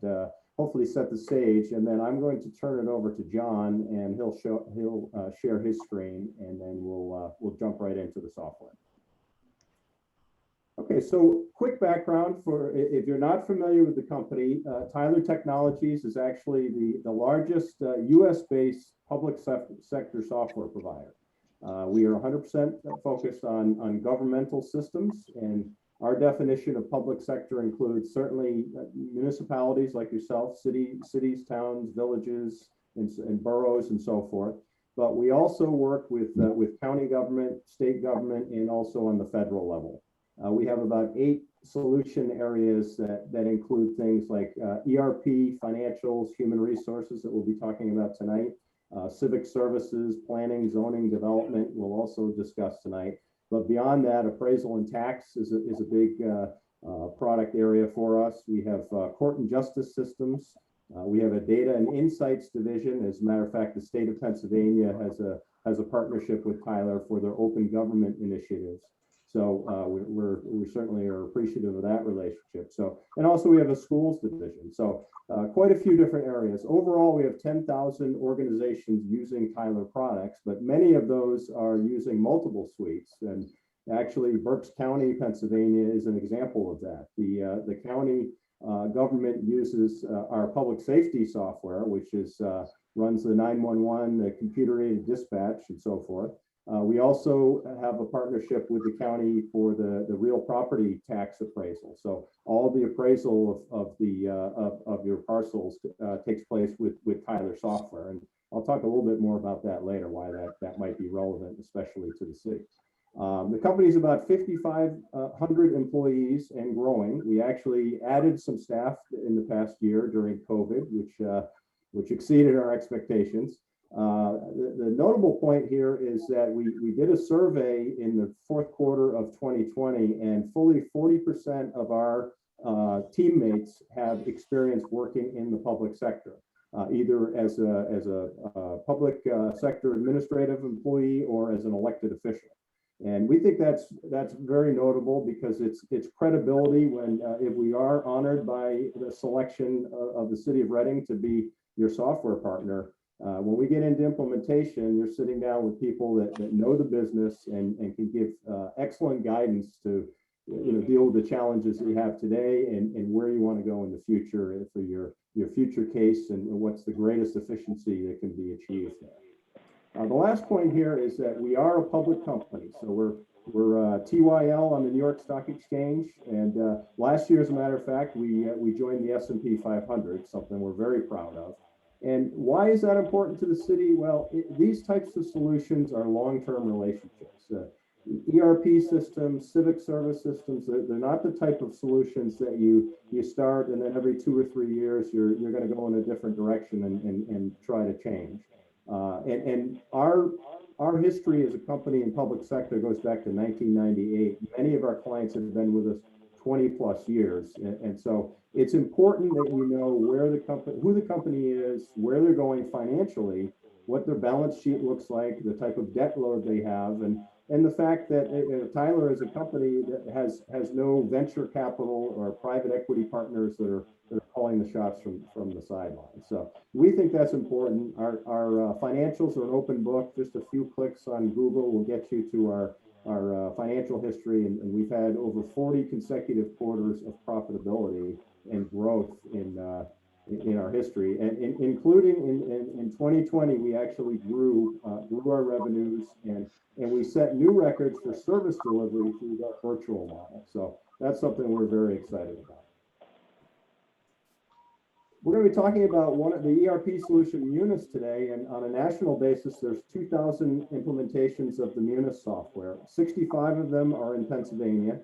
hopefully set the stage. And then I'm going to turn it over to John, and he'll share his screen, and then we'll jump right into the software. Okay, so quick background for if you're not familiar with the company, Tyler Technologies is actually the largest US-based public sector software provider. We are 100% focused on governmental systems, and our definition of public sector includes certainly municipalities like yourself, cities, towns, villages, and boroughs, and so forth. But we also work with county government, state government, and also on the federal level. We have about 8 solution areas that include things like ERP, financials, human resources that we'll be talking about tonight, civic services, planning, zoning, development, we'll also discuss tonight. But beyond that, appraisal and tax is a big product area for us. We have court and justice systems. We have a data and insights division. As a matter of fact, the state of Pennsylvania has a partnership with Tyler for their open government initiatives. So we certainly are appreciative of that relationship. So, and also we have a schools division. So quite a few different areas. Overall, we have 10,000 organizations using Tyler products, but many of those are using multiple suites. And actually, Berks County, Pennsylvania is an example of that. The county government uses our public safety software, which runs the 911, the computer-aided dispatch, and so forth. We also have a partnership with the county for the real property tax appraisal. So all the appraisal of your parcels takes place with Tyler software. And I'll talk a little bit more about that later, why that might be relevant, especially to the city. The company is about 5,500 employees and growing. We actually added some staff in the past year during COVID, which exceeded our expectations. The notable point here is that we did a survey in the fourth quarter of 2020, and fully 40% of our teammates have experience working in the public sector, either as a public sector administrative employee or as an elected official. And we think that's very notable because it's credibility when if we are honored by the selection of the city of Reading to be your software partner. When we get into implementation, you're sitting down with people that know the business and can give excellent guidance to deal with the challenges that you have today and where you want to go in the future for your future case and what's the greatest efficiency that can be achieved there. The last point here is that we are a public company, so we're TYL on the New York Stock Exchange, and last year, as a matter of fact, we joined the S&P 500, something we're very proud of. And why is that important to the city? Well, these types of solutions are long-term relationships. ERP systems, civic service systems, they're not the type of solutions that you start and then every 2 or 3 years you're going to go in a different direction and try to change. And our history as a company in public sector goes back to 1998. Many of our clients have been with us 20 plus years. And so it's important that you know who the company is, where they're going financially, what their balance sheet looks like, the type of debt load they have, and the fact that Tyler is a company that has no venture capital or private equity partners that are calling the shots from the sidelines. So we think that's important. Our financials are an open book. Just a few clicks on Google will get you to our financial history, and we've had over 40 consecutive quarters of profitability and growth in our history, and including in 2020, we actually grew our revenues and we set new records for service delivery through our virtual model. So that's something we're very excited about. We're going to be talking about one of the ERP solution Munis today, and on a national basis, there's 2,000 implementations of the Munis software. 65 of them are in Pennsylvania,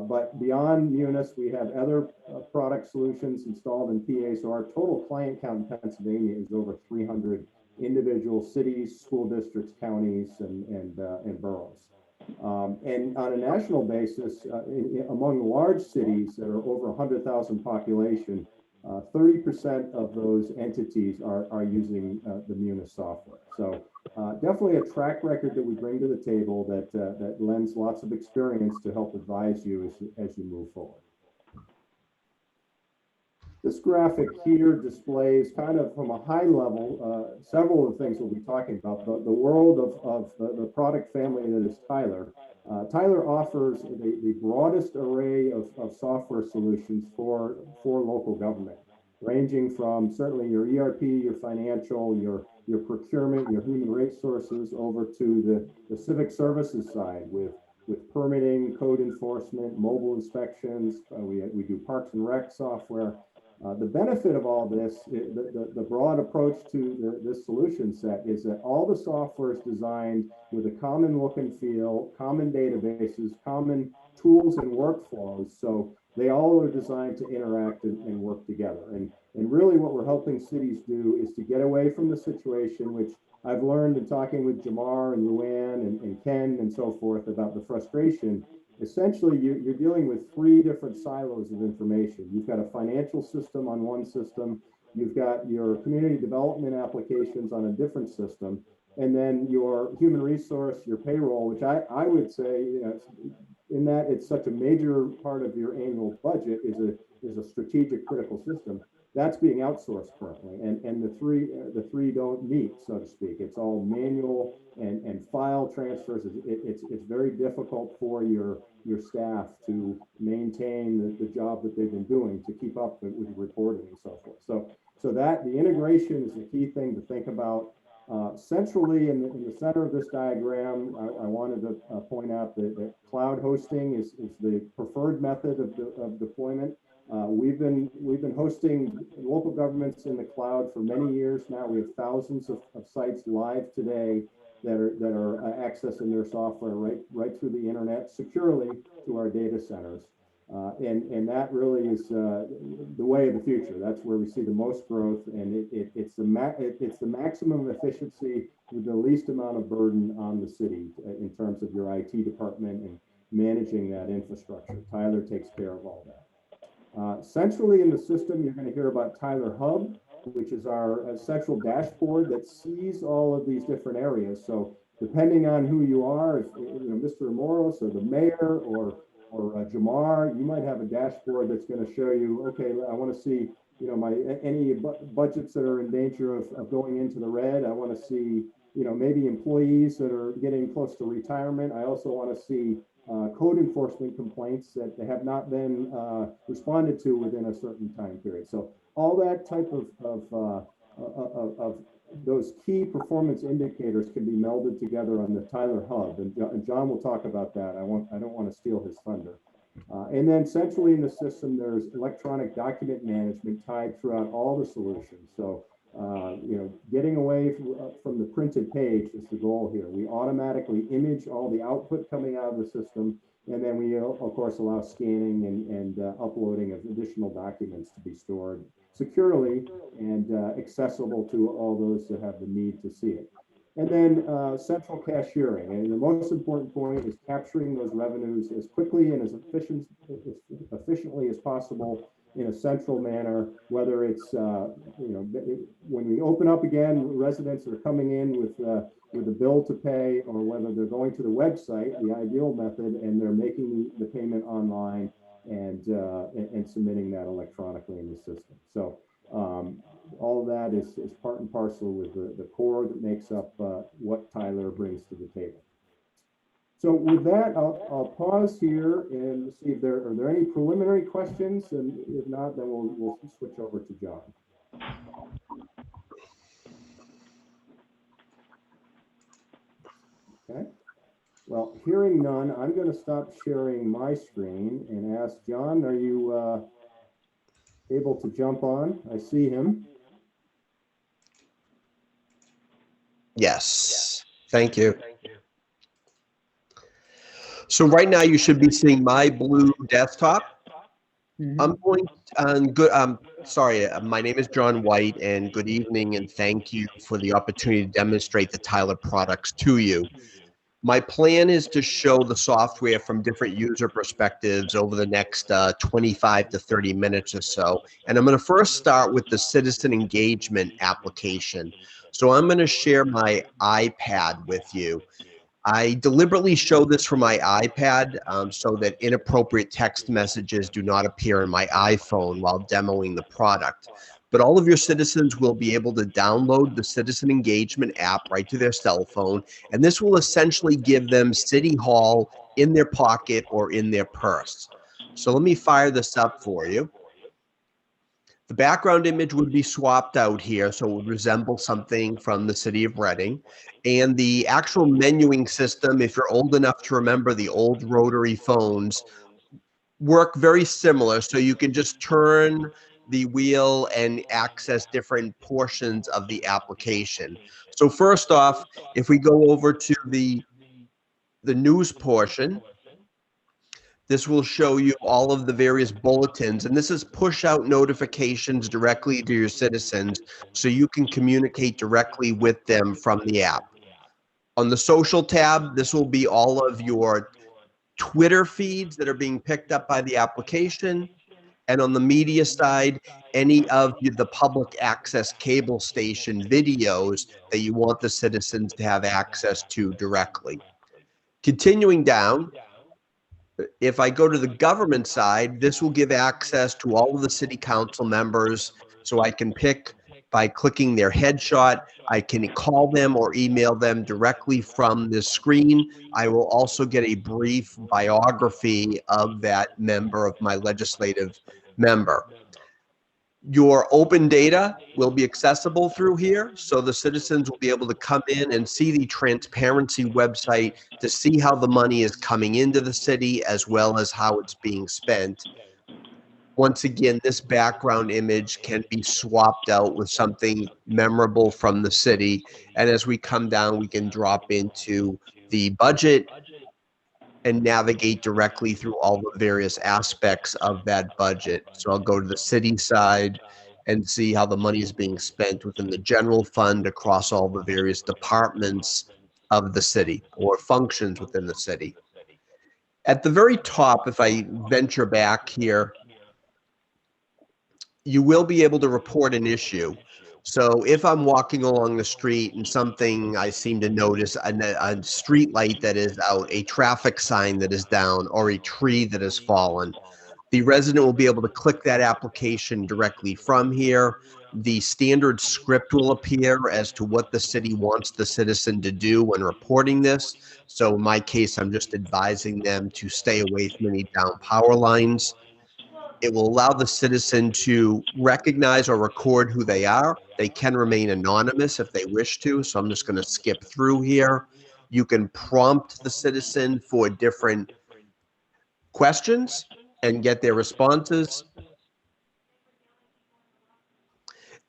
but beyond Munis, we have other product solutions installed in PA. So our total client count in Pennsylvania is over 300 individual cities, school districts, counties, and boroughs. And on a national basis, among large cities that are over 100,000 population, 30% of those entities are using the Munis software. So definitely a track record that we bring to the table that lends lots of experience to help advise you as you move forward. This graphic here displays kind of from a high level, several of the things we'll be talking about. The world of the product family that is Tyler. Tyler offers the broadest array of software solutions for local government, ranging from certainly your ERP, your financial, your procurement, your human resources, over to the civic services side with permitting, code enforcement, mobile inspections. We do Parks and Rec software. The benefit of all this, the broad approach to this solution set is that all the software is designed with a common look and feel, common databases, common tools and workflows. So they all are designed to interact and work together. And really what we're helping cities do is to get away from the situation, which I've learned in talking with Jamar and Luann and Ken and so forth about the frustration. Essentially, you're dealing with 3 different silos of information. You've got a financial system on one system, you've got your community development applications on a different system, and then your human resource, your payroll, which I would say, in that it's such a major part of your annual budget is a strategic critical system. That's being outsourced currently, and the three don't meet, so to speak. It's all manual and file transfers. It's very difficult for your staff to maintain the job that they've been doing to keep up with reporting and so forth. So that the integration is the key thing to think about. Centrally in the center of this diagram, I wanted to point out that cloud hosting is the preferred method of deployment. We've been hosting local governments in the cloud for many years now. We have thousands of sites live today that are accessing their software right through the internet securely to our data centers. And that really is the way of the future. That's where we see the most growth, and it's the maximum efficiency with the least amount of burden on the city in terms of your IT department and managing that infrastructure. Tyler takes care of all that. Centrally in the system, you're going to hear about Tyler Hub, which is our central dashboard that sees all of these different areas. So depending on who you are, if Mr. Moros or the mayor or Jamar, you might have a dashboard that's going to show you, okay, I want to see any budgets that are in danger of going into the red. I want to see, maybe employees that are getting close to retirement. I also want to see code enforcement complaints that they have not been responded to within a certain time period. So all that type of those key performance indicators can be melded together on the Tyler Hub, and John will talk about that. I don't want to steal his thunder. And then centrally in the system, there's electronic document management tied throughout all the solutions. So, getting away from the printed page is the goal here. We automatically image all the output coming out of the system, and then we, of course, allow scanning and uploading of additional documents to be stored securely and accessible to all those that have the need to see it. And then central cashiering. And the most important point is capturing those revenues as quickly and as efficiently as possible in a central manner, whether it's, when we open up again, residents are coming in with a bill to pay, or whether they're going to the website, the ideal method, and they're making the payment online and submitting that electronically in the system. So all of that is part and parcel with the core that makes up what Tyler brings to the table. So with that, I'll pause here and see if are there any preliminary questions, and if not, then we'll switch over to John. Okay. Well, hearing none, I'm going to stop sharing my screen and ask John, are you able to jump on? I see him. Yes, thank you. So right now you should be seeing my blue desktop. I'm going sorry, my name is John White, and good evening, and thank you for the opportunity to demonstrate the Tyler products to you. My plan is to show the software from different user perspectives over the next 25 to 30 minutes or so. And I'm going to first start with the citizen engagement application. So I'm going to share my iPad with you. I deliberately show this from my iPad so that inappropriate text messages do not appear in my iPhone while demoing the product. But all of your citizens will be able to download the Citizen Engagement app right to their cell phone, and this will essentially give them City Hall in their pocket or in their purse. So let me fire this up for you. The background image would be swapped out here, so it would resemble something from the city of Reading. And the actual menuing system, if you're old enough to remember the old rotary phones, work very similar. So you can just turn the wheel and access different portions of the application. So first off, if we go over to the news portion, this will show you all of the various bulletins, and this is push out notifications directly to your citizens so you can communicate directly with them from the app. On the social tab, this will be all of your Twitter feeds that are being picked up by the application. And on the media side, any of the public access cable station videos that you want the citizens to have access to directly. Continuing down, if I go to the government side, this will give access to all of the city council members, so I can pick by clicking their headshot. I can call them or email them directly from this screen. I will also get a brief biography of that member, of my legislative member. Your open data will be accessible through here, so the citizens will be able to come in and see the transparency website to see how the money is coming into the city as well as how it's being spent. Once again, this background image can be swapped out with something memorable from the city, and as we come down, we can drop into the budget and navigate directly through all the various aspects of that budget. So I'll go to the city side and see how the money is being spent within the general fund across all the various departments of the city or functions within the city. At the very top, if I venture back here, you will be able to report an issue. So if I'm walking along the street and something I seem to notice, a street light that is out, a traffic sign that is down, or a tree that has fallen, The resident will be able to click that application directly from here. The standard script will appear as to what the city wants the citizen to do when reporting this. So in my case, I'm just advising them to stay away from any down power lines. It will allow the citizen to recognize or record who they are. They can remain anonymous if they wish to, so I'm just going to skip through here. You can prompt the citizen for different questions and get their responses.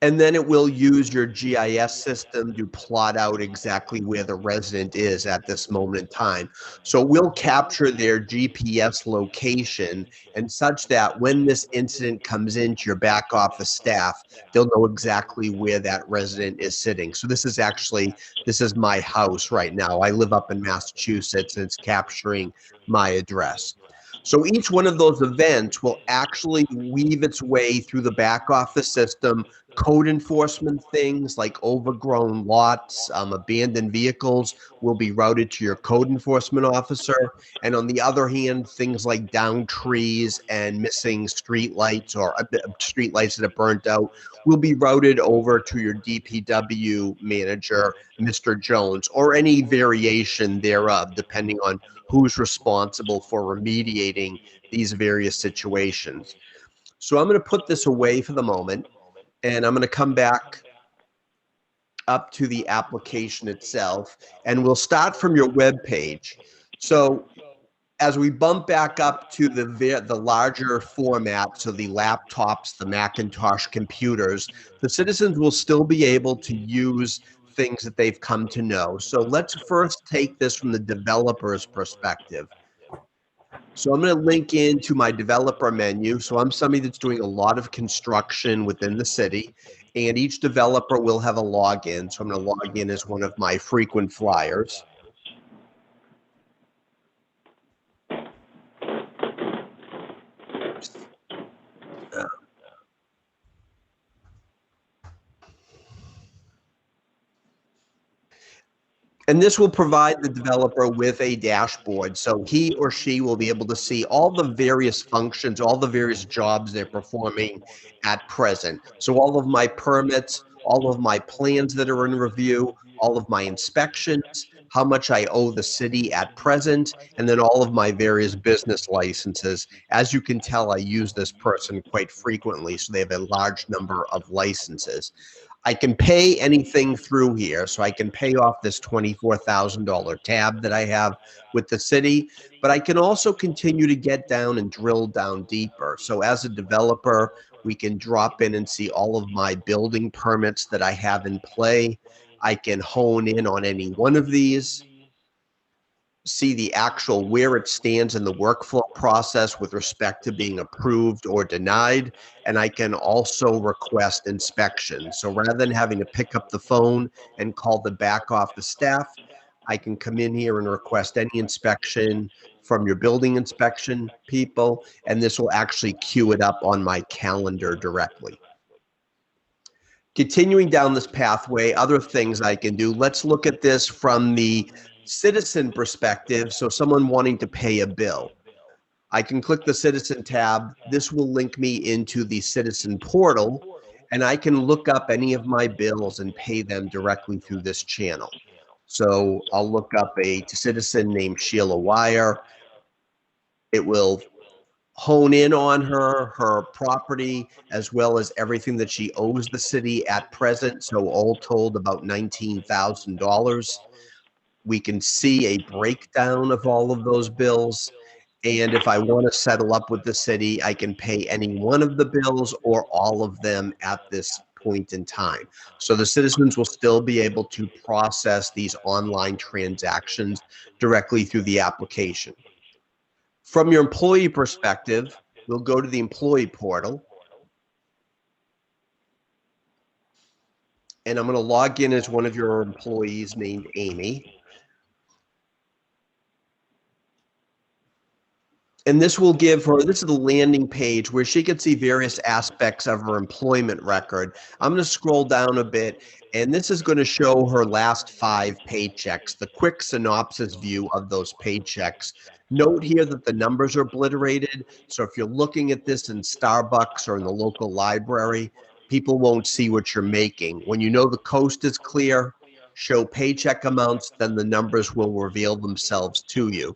And then it will use your GIS system to plot out exactly where the resident is at this moment in time. So it will capture their GPS location and such that when this incident comes into your back office staff, they'll know exactly where that resident is sitting. So this is my house right now. I live up in Massachusetts and it's capturing my address. So each one of those events will actually weave its way through the back office system. Code enforcement things like overgrown lots, abandoned vehicles will be routed to your code enforcement officer. And on the other hand, things like downed trees and missing street lights or street lights that are burnt out will be routed over to your DPW manager, Mr. Jones, or any variation thereof, depending on who's responsible for remediating these various situations. So I'm going to put this away for the moment, and I'm going to come back up to the application itself, and we'll start from your web page. So as we bump back up to the larger format, so the laptops, the Macintosh computers, the citizens will still be able to use things that they've come to know. So let's first take this from the developer's perspective. So I'm going to link into my developer menu. So I'm somebody that's doing a lot of construction within the city, and each developer will have a login. So I'm going to log in as one of my frequent flyers. And this will provide the developer with a dashboard. So he or she will be able to see all the various functions, all the various jobs they're performing at present. So all of my permits, all of my plans that are in review, all of my inspections, how much I owe the city at present, and then all of my various business licenses. As you can tell, I use this person quite frequently, so they have a large number of licenses. I can pay anything through here, so I can pay off this $24,000 tab that I have with the city, but I can also continue to get down and drill down deeper. So as a developer, we can drop in and see all of my building permits that I have in play. I can hone in on any one of these, see the actual where it stands in the workflow process with respect to being approved or denied, and I can also request inspections. So rather than having to pick up the phone and call the back office staff, I can come in here and request any inspection from your building inspection people, and this will actually queue it up on my calendar directly. Continuing down this pathway, other things I can do. Let's look at this from the citizen perspective. So someone wanting to pay a bill, I can click the citizen tab. This will link me into the citizen portal, and I can look up any of my bills and pay them directly through this channel. So I'll look up a citizen named Sheila Wire. It will hone in on her property, as well as everything that she owes the city at present. So all told, about $19,000. We can see a breakdown of all of those bills. And if I want to settle up with the city, I can pay any one of the bills or all of them at this point in time. So the citizens will still be able to process these online transactions directly through the application. From your employee perspective, we'll go to the employee portal. And I'm going to log in as one of your employees named Amy. And this will give her, this is the landing page where she can see various aspects of her employment record. I'm going to scroll down a bit, and this is going to show her last 5 paychecks, the quick synopsis view of those paychecks. Note here that the numbers are obliterated. So if you're looking at this in Starbucks or in the local library, people won't see what you're making. When you know the coast is clear, show paycheck amounts, then the numbers will reveal themselves to you.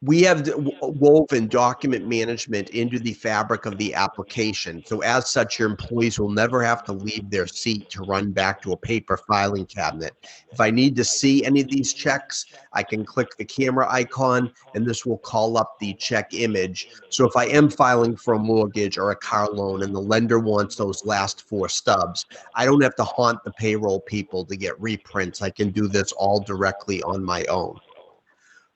We have woven document management into the fabric of the application. So as such, your employees will never have to leave their seat to run back to a paper filing cabinet. If I need to see any of these checks, I can click the camera icon and this will call up the check image. So if I am filing for a mortgage or a car loan and the lender wants those last 4 stubs, I don't have to haunt the payroll people to get reprints. I can do this all directly on my own.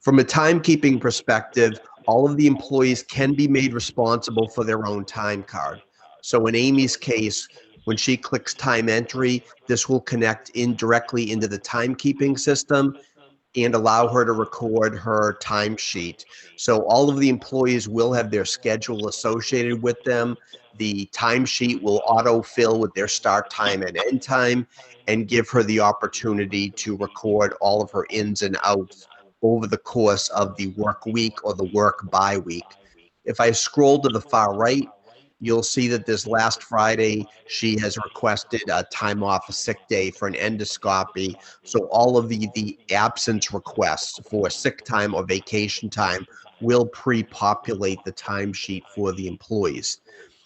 From a timekeeping perspective, all of the employees can be made responsible for their own time card. So in Amy's case, when she clicks time entry, this will connect directly into the timekeeping system and allow her to record her timesheet. So all of the employees will have their schedule associated with them. The timesheet will autofill with their start time and end time and give her the opportunity to record all of her ins and outs over the course of the work week or the work by week. If I scroll to the far right, you'll see that this last Friday, she has requested a time off, a sick day for an endoscopy. So all of the absence requests for sick time or vacation time will pre-populate the timesheet for the employees.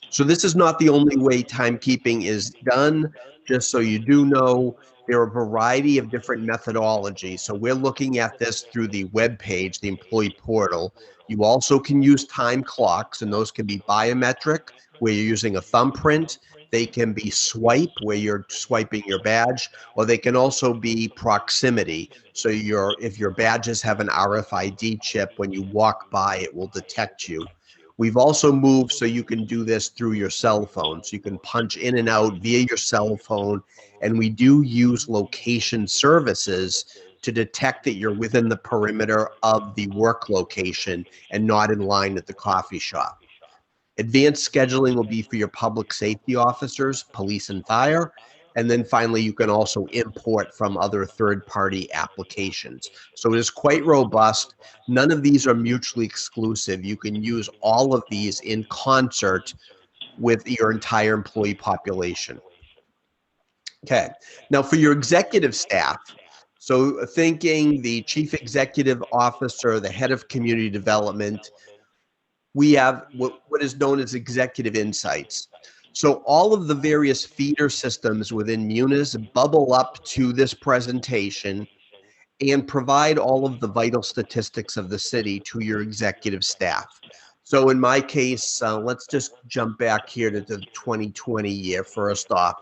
So this is not the only way timekeeping is done. Just so you do know, there are a variety of different methodologies. So we're looking at this through the web page, the employee portal. You also can use time clocks, and those can be biometric, where you're using a thumbprint. They can be swipe, where you're swiping your badge, or they can also be proximity. So if your badges have an RFID chip, when you walk by, it will detect you. We've also moved so you can do this through your cell phone. So you can punch in and out via your cell phone. And we do use location services to detect that you're within the perimeter of the work location and not in line at the coffee shop. Advanced scheduling will be for your public safety officers, police and fire. And then finally, you can also import from other third-party applications. So it is quite robust. None of these are mutually exclusive. You can use all of these in concert with your entire employee population. Okay, now for your executive staff, so thinking the chief executive officer, the head of community development, we have what is known as executive insights. So all of the various feeder systems within Munis bubble up to this presentation and provide all of the vital statistics of the city to your executive staff. So in my case, let's just jump back here to the 2020 year first off.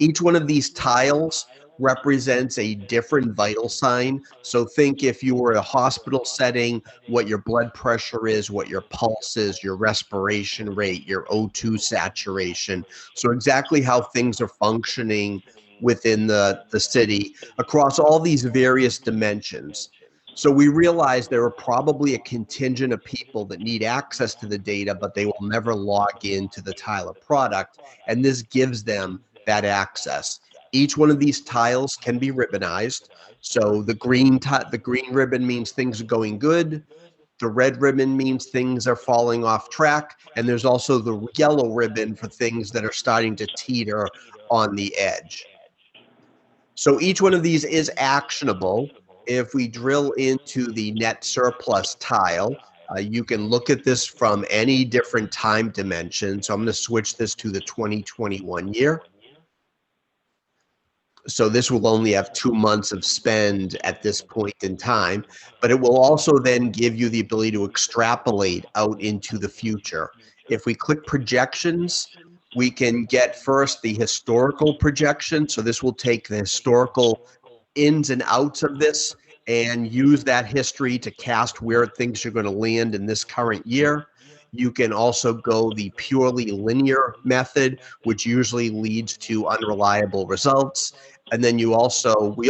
Each one of these tiles represents a different vital sign. So think if you were a hospital setting, what your blood pressure is, what your pulse is, your respiration rate, your O2 saturation. So exactly how things are functioning within the city across all these various dimensions. So we realize there are probably a contingent of people that need access to the data, but they will never log into the Tyler product. And this gives them that access. Each one of these tiles can be ribbonized. So the green ribbon means things are going good. The red ribbon means things are falling off track. And there's also the yellow ribbon for things that are starting to teeter on the edge. So each one of these is actionable. If we drill into the net surplus tile, you can look at this from any different time dimension. So I'm going to switch this to the 2021 year. So this will only have 2 months of spend at this point in time, but it will also then give you the ability to extrapolate out into the future. If we click projections, we can get first the historical projection. So this will take the historical ins and outs of this and use that history to cast where things are going to land in this current year. You can also go the purely linear method, which usually leads to unreliable results. And then we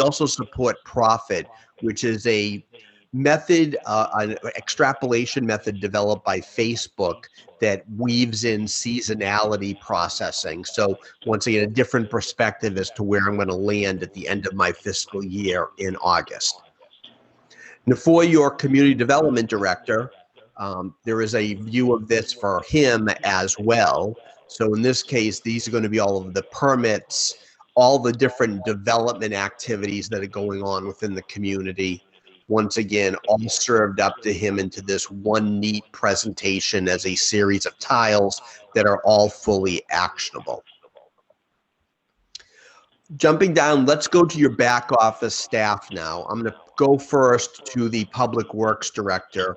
also support profit, which is a method, an extrapolation method developed by Facebook that weaves in seasonality processing. So once again, a different perspective as to where I'm going to land at the end of my fiscal year in August. Now, for your community development director, there is a view of this for him as well. So in this case, these are going to be all of the permits, all the different development activities that are going on within the community. Once again, all served up to him into this one neat presentation as a series of tiles that are all fully actionable. Jumping down, let's go to your back office staff now. I'm going to go first to the Public Works Director.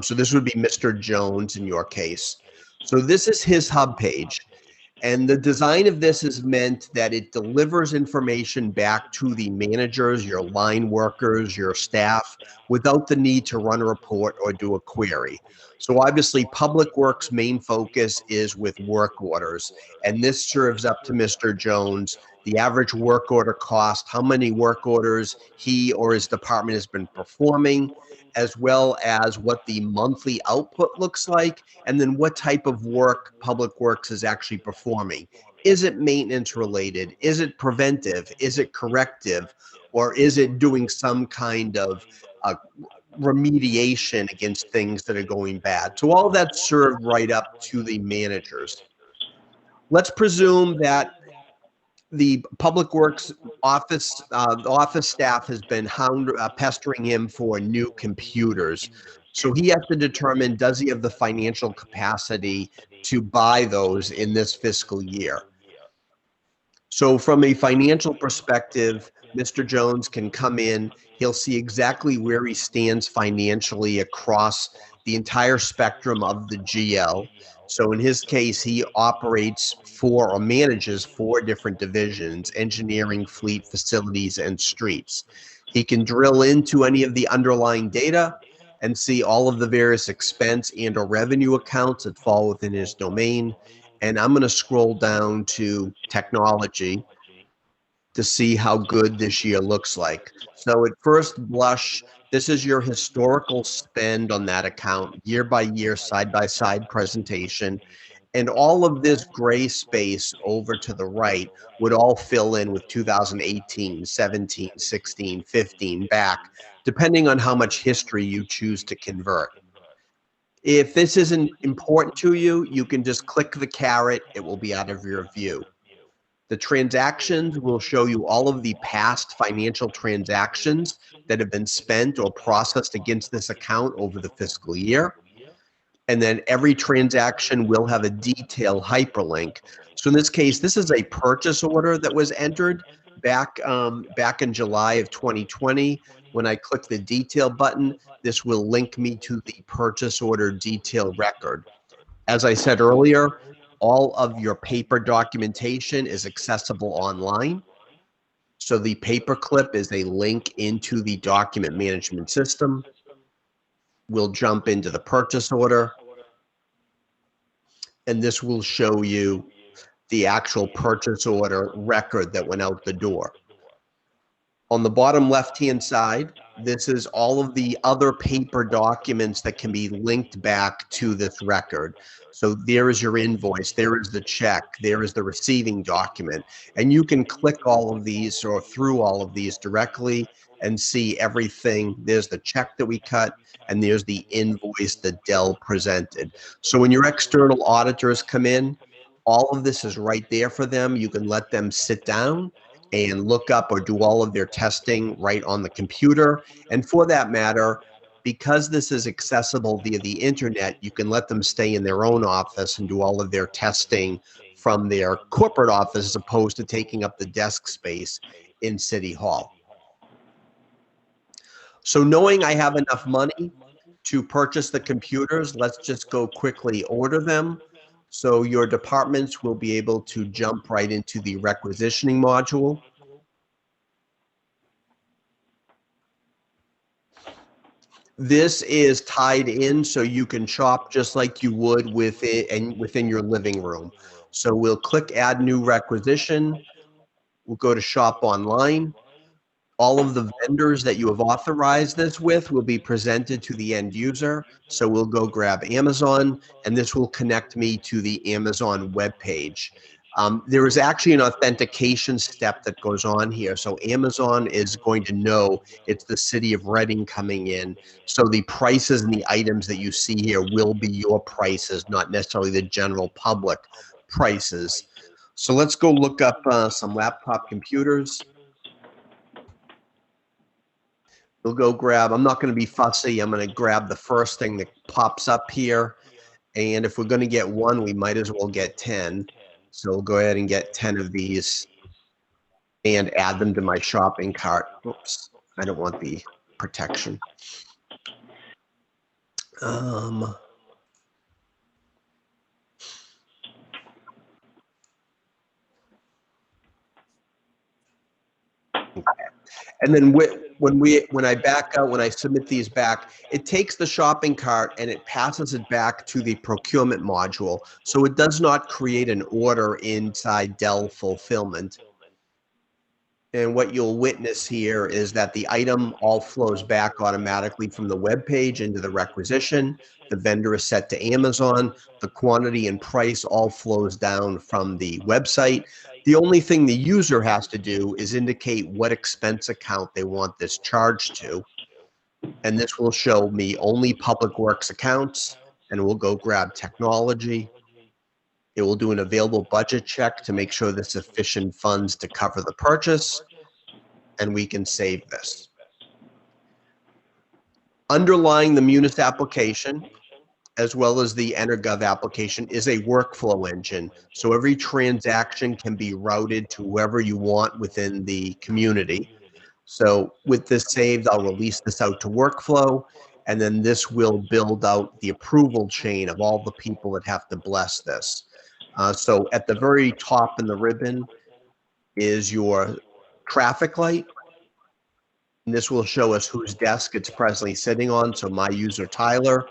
So this would be Mr. Jones in your case. So this is his hub page. And the design of this is meant that it delivers information back to the managers, your line workers, your staff, without the need to run a report or do a query. So obviously, Public Works' main focus is with work orders. And this serves up to Mr. Jones the average work order cost, how many work orders he or his department has been performing, as well as what the monthly output looks like, and then what type of work Public Works is actually performing. Is it maintenance related? Is it preventive? Is it corrective? Or is it doing some kind of remediation against things that are going bad? So all of that's served right up to the managers. Let's presume that the Public Works office staff has been pestering him for new computers. So he has to determine, does he have the financial capacity to buy those in this fiscal year? So from a financial perspective, Mr. Jones can come in, he'll see exactly where he stands financially across the entire spectrum of the GL. So in his case, he operates or manages 4 different divisions: engineering, fleet, facilities, and streets. He can drill into any of the underlying data and see all of the various expense and or revenue accounts that fall within his domain. And I'm going to scroll down to technology to see how good this year looks like. So at first blush, this is your historical spend on that account, year by year, side by side presentation. And all of this gray space over to the right would all fill in with 2018, 17, 16, 15 back, depending on how much history you choose to convert. If this isn't important to you, you can just click the caret, it will be out of your view. The transactions will show you all of the past financial transactions that have been spent or processed against this account over the fiscal year. And then every transaction will have a detailed hyperlink. So in this case, this is a purchase order that was entered back in July of 2020. When I click the detail button, this will link me to the purchase order detail record. As I said earlier, all of your paper documentation is accessible online. So the paperclip is a link into the document management system. We'll jump into the purchase order, and this will show you the actual purchase order record that went out the door. On the bottom left-hand side, this is all of the other paper documents that can be linked back to this record. So there is your invoice, there is the check, there is the receiving document, and you can click all of these or through all of these directly and see everything. There's the check that we cut, and there's the invoice that Dell presented. So when your external auditors come in, all of this is right there for them. You can let them sit down and look up or do all of their testing right on the computer. And for that matter, because this is accessible via the internet, you can let them stay in their own office and do all of their testing from their corporate office as opposed to taking up the desk space in City Hall. So knowing I have enough money to purchase the computers, let's just go quickly order them. So your departments will be able to jump right into the requisitioning module. This is tied in so you can shop just like you would within your living room. So we'll click add new requisition. We'll go to shop online. All of the vendors that you have authorized this with will be presented to the end user. So we'll go grab Amazon, and this will connect me to the Amazon webpage. There is actually an authentication step that goes on here. So Amazon is going to know it's the city of Reading coming in. So the prices and the items that you see here will be your prices, not necessarily the general public prices. So let's go look up some laptop computers. We'll go grab, I'm not going to be fussy. I'm going to grab the first thing that pops up here. And if we're going to get one, we might as well get 10. So we'll go ahead and get 10 of these and add them to my shopping cart. Oops, I don't want the protection. And then when I back out, when I submit these back, it takes the shopping cart and it passes it back to the procurement module. So it does not create an order inside Dell Fulfillment. And what you'll witness here is that the item all flows back automatically from the web page into the requisition. The vendor is set to Amazon. The quantity and price all flows down from the website. The only thing the user has to do is indicate what expense account they want this charged to. And this will show me only Public Works accounts, and we'll go grab technology. It will do an available budget check to make sure there's sufficient funds to cover the purchase, and we can save this. Underlying the Munis application, as well as the EnerGov application, is a workflow engine. So every transaction can be routed to whoever you want within the community. So with this saved, I'll release this out to workflow, and then this will build out the approval chain of all the people that have to bless this. So at the very top in the ribbon is your traffic light. And this will show us whose desk it's presently sitting on. So my user, Tyler.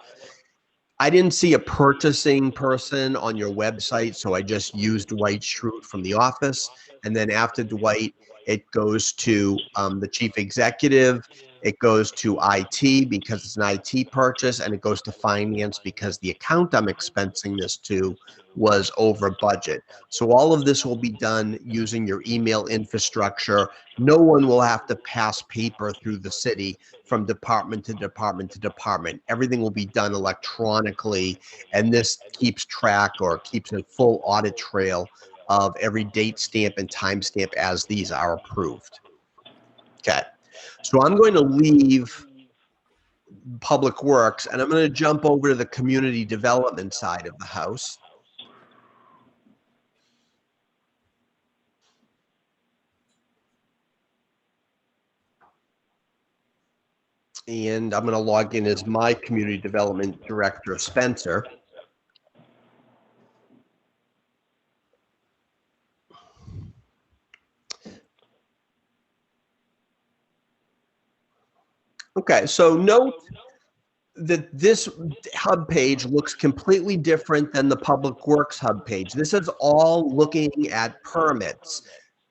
I didn't see a purchasing person on your website, so I just used Dwight Schrute from the office. And then after Dwight, it goes to the chief executive. It goes to IT because it's an IT purchase, and it goes to finance because the account I'm expensing this to was over budget. So all of this will be done using your email infrastructure. No one will have to pass paper through the city from department to department to department. Everything will be done electronically, and this keeps track or keeps a full audit trail of every date stamp and time stamp as these are approved. Okay, so I'm going to leave Public Works, and I'm going to jump over to the community development side of the house. And I'm going to log in as my community development director, Spencer. Okay, so note that this hub page looks completely different than the Public Works hub page. This is all looking at permits,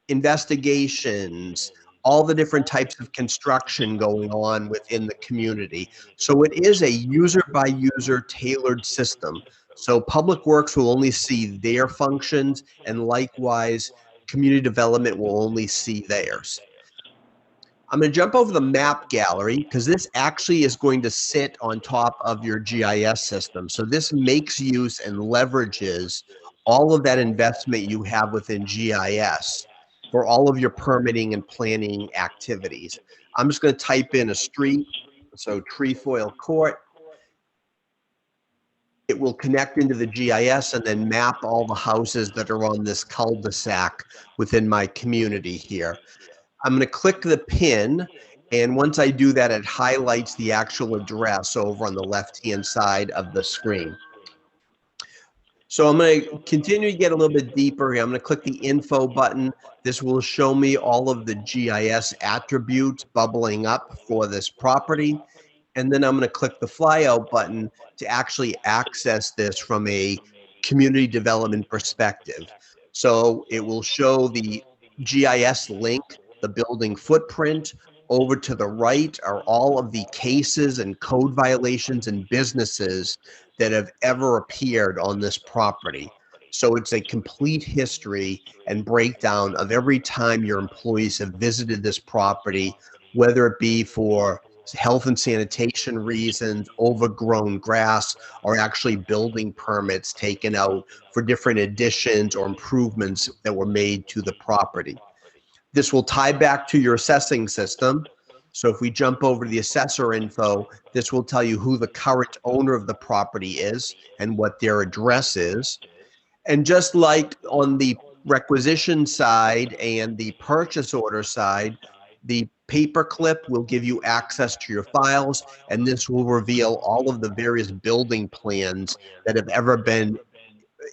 investigations, all the different types of construction going on within the community. So it is a user-by-user tailored system. So Public Works will only see their functions, and likewise, community development will only see theirs. I'm going to jump over the map gallery because this actually is going to sit on top of your GIS system. So this makes use and leverages all of that investment you have within GIS for all of your permitting and planning activities. I'm just going to type in a street, so Trefoil Court. It will connect into the GIS and then map all the houses that are on this cul-de-sac within my community here. I'm going to click the pin, and once I do that, it highlights the actual address over on the left-hand side of the screen. So I'm going to continue to get a little bit deeper here. I'm going to click the info button. This will show me all of the GIS attributes bubbling up for this property. And then I'm going to click the flyout button to actually access this from a community development perspective. So it will show the GIS link the building footprint. Over to the right are all of the cases and code violations and businesses that have ever appeared on this property. So it's a complete history and breakdown of every time your employees have visited this property, whether it be for health and sanitation reasons, overgrown grass, or actually building permits taken out for different additions or improvements that were made to the property. This will tie back to your assessing system. So if we jump over to the Assessor Info, this will tell you who the current owner of the property is and what their address is. And just like on the requisition side and the purchase order side, the paperclip will give you access to your files, and this will reveal all of the various building plans that have ever been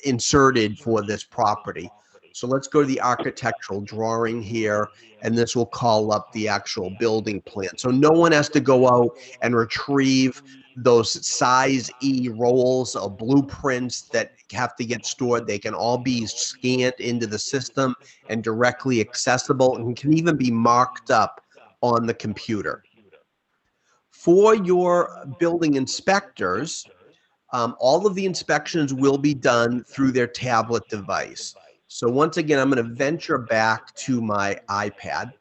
inserted for this property. So let's go to the architectural drawing here, and this will call up the actual building plan. So no one has to go out and retrieve those size E rolls of blueprints that have to get stored. They can all be scanned into the system and directly accessible, and can even be marked up on the computer. For your building inspectors, all of the inspections will be done through their tablet device. So once again, I'm going to venture back to my iPad.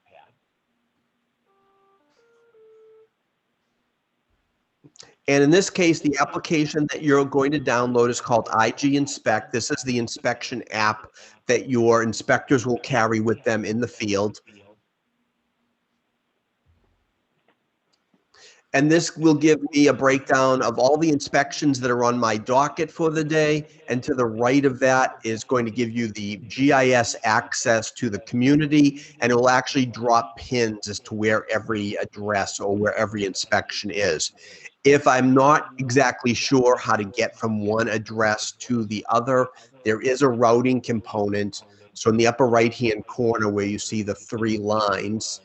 And in this case, the application that you're going to download is called IG Inspect. This is the inspection app that your inspectors will carry with them in the field. And this will give me a breakdown of all the inspections that are on my docket for the day. And to the right of that is going to give you the GIS access to the community, and it will actually drop pins as to where every address or where every inspection is. If I'm not exactly sure how to get from one address to the other, there is a routing component. So in the upper right-hand corner where you see the 3 lines,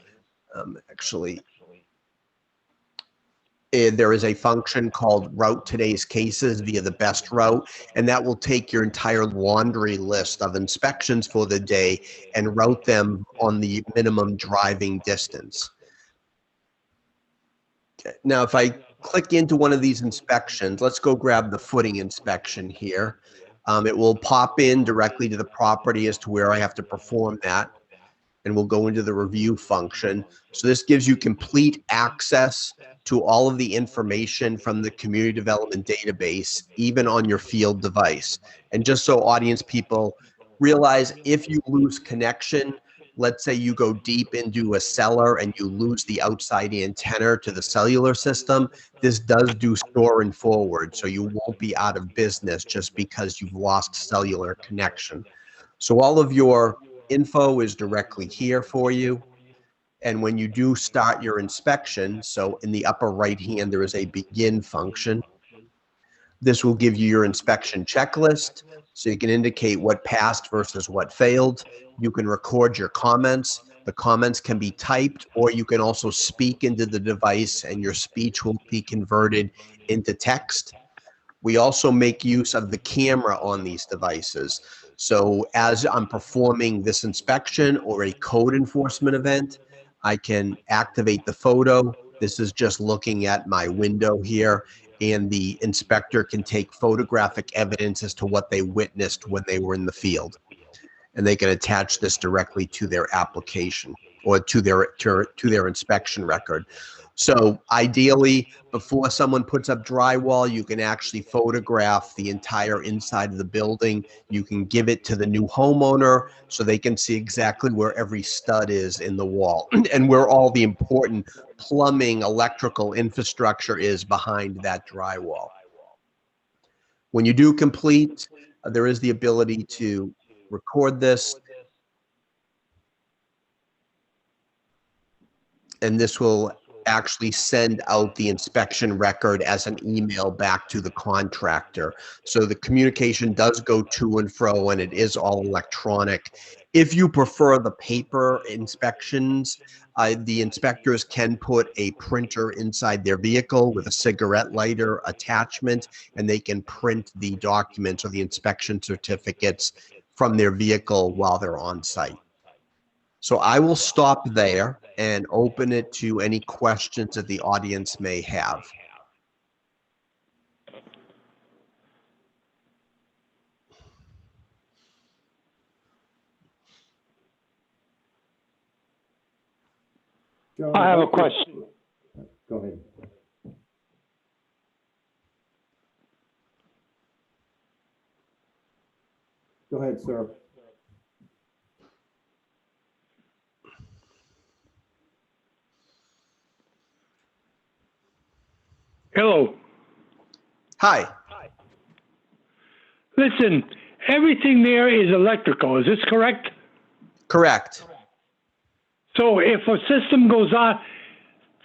there is a function called route today's cases via the best route, and that will take your entire laundry list of inspections for the day and route them on the minimum driving distance. Okay. Now, if I click into one of these inspections, let's go grab the footing inspection here. It will pop in directly to the property as to where I have to perform that, and we'll go into the review function. So this gives you complete access to all of the information from the community development database, even on your field device. And just so audience people realize, if you lose connection, let's say you go deep into a cellar and you lose the outside antenna to the cellular system, this does do store and forward, so you won't be out of business just because you've lost cellular connection. So all of your info is directly here for you. And when you do start your inspection, so in the upper right hand, there is a begin function. This will give you your inspection checklist, so you can indicate what passed versus what failed. You can record your comments. The comments can be typed, or you can also speak into the device and your speech will be converted into text. We also make use of the camera on these devices. So as I'm performing this inspection or a code enforcement event, I can activate the photo. This is just looking at my window here, and the inspector can take photographic evidence as to what they witnessed when they were in the field. And they can attach this directly to their application or to their inspection record. So ideally, before someone puts up drywall, you can actually photograph the entire inside of the building. You can give it to the new homeowner so they can see exactly where every stud is in the wall and where all the important plumbing, electrical infrastructure is behind that drywall. When you do complete, there is the ability to record this, and this will actually send out the inspection record as an email back to the contractor. So the communication does go to and fro, and it is all electronic. If you prefer the paper inspections, the inspectors can put a printer inside their vehicle with a cigarette lighter attachment, and they can print the documents or the inspection certificates from their vehicle while they're on site. So I will stop there and open it to any questions that the audience may have. John, I have a question. Go ahead. Go ahead, sir. Hello. Hi. Listen, everything there is electrical. Is this correct? Correct. So if a system goes on,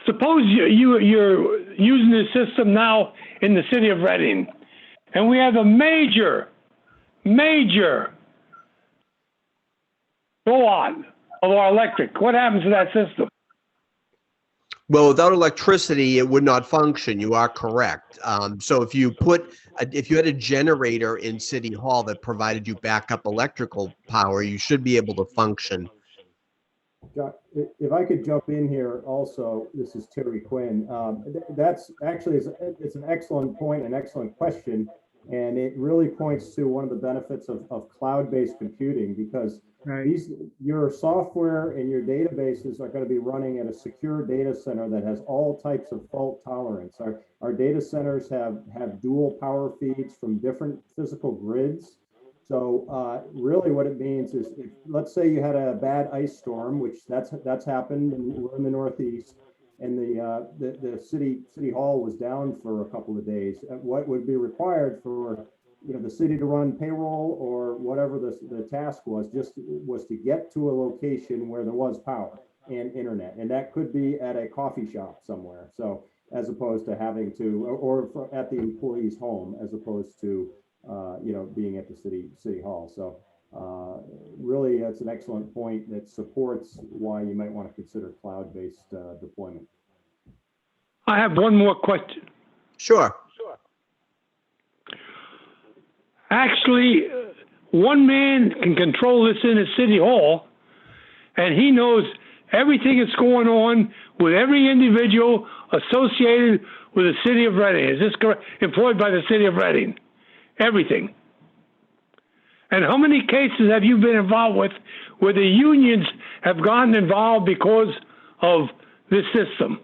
suppose you're using the system now in the city of Reading, and we have a major go on of our electric. What happens to that system? Well, without electricity, it would not function. You are correct. So if you had a generator in City Hall that provided you backup electrical power, you should be able to function. John, if I could jump in here also, this is Terry Quinn. That's actually, it's an excellent point, an excellent question. And it really points to one of the benefits of cloud-based computing, because your software and your databases are going to be running at a secure data center that has all types of fault tolerance. Our data centers have dual power feeds from different physical grids. So really what it means is, let's say you had a bad ice storm, which that's happened, and we're in the Northeast, and the city hall was down for a couple of days. What would be required for the city to run payroll or whatever the task was to get to a location where there was power and internet, and that could be at a coffee shop somewhere. So as opposed to having to, or at the employee's home, as opposed to being at the city hall. So really, that's an excellent point that supports why you might want to consider cloud-based deployment. I have one more question. Sure. Actually, one man can control this in a city hall, and he knows everything that's going on with every individual associated with the city of Reading. Is this correct? Employed by the city of Reading. Everything. And how many cases have you been involved with where the unions have gotten involved because of this system?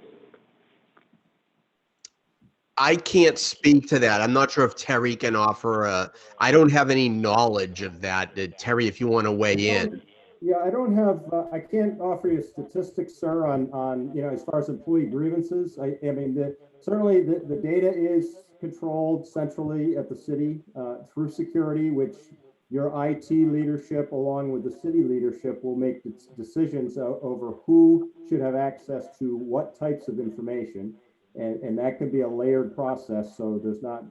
I can't speak to that. I'm not sure if Terry can offer I don't have any knowledge of that. Terry, if you want to weigh in. Yeah, I don't have, I can't offer you statistics, sir, on as far as employee grievances. I mean, certainly the data is controlled centrally at the city through security, which your IT leadership along with the city leadership will make decisions over who should have access to what types of information. And that could be a layered process. So there's not,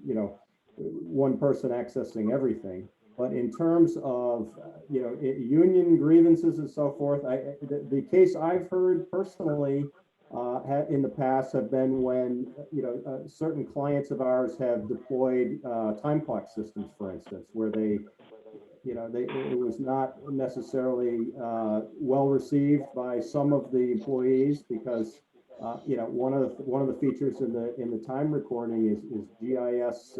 one person accessing everything. But in terms of, union grievances and so forth, the case I've heard personally in the past have been when, certain clients of ours have deployed time clock systems, for instance, where they, it was not necessarily well received by some of the employees because, one of the features in the time recording is GIS,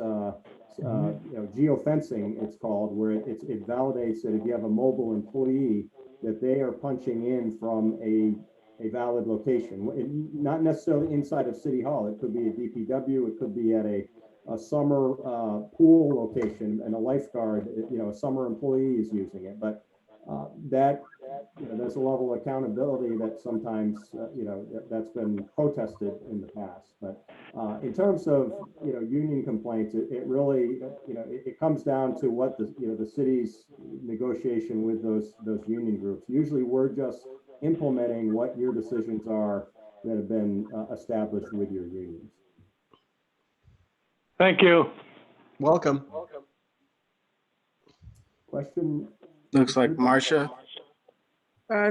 geofencing, it's called, where it validates that if you have a mobile employee, that they are punching in from a valid location, not necessarily inside of City Hall. It could be a DPW, it could be at a summer pool location, and a lifeguard, a summer employee is using it. But there's a level of accountability that sometimes, that's been protested in the past. But in terms of, union complaints, it really, it comes down to what the city's negotiation with those union groups. Usually we're just implementing what your decisions are that have been established with your unions. Thank you. Welcome. Question? Looks like Marcia.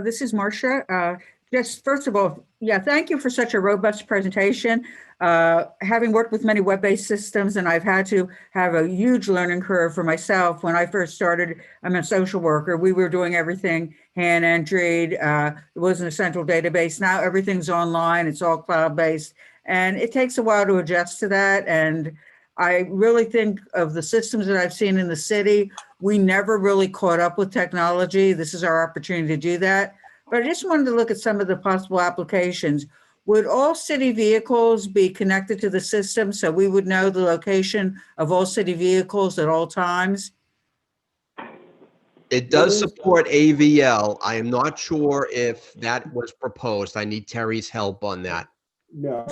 This is Marcia. Just first of all, yeah, thank you for such a robust presentation. Having worked with many web-based systems, and I've had to have a huge learning curve for myself. When I first started, I'm a social worker. We were doing everything hand entered. It wasn't a central database. Now everything's online. It's all cloud-based, and it takes a while to adjust to that. And I really think of the systems that I've seen in the city, we never really caught up with technology. This is our opportunity to do that. But I just wanted to look at some of the possible applications. Would all city vehicles be connected to the system so we would know the location of all city vehicles at all times? It does support AVL. I am not sure if that was proposed. I need Terry's help on that. No,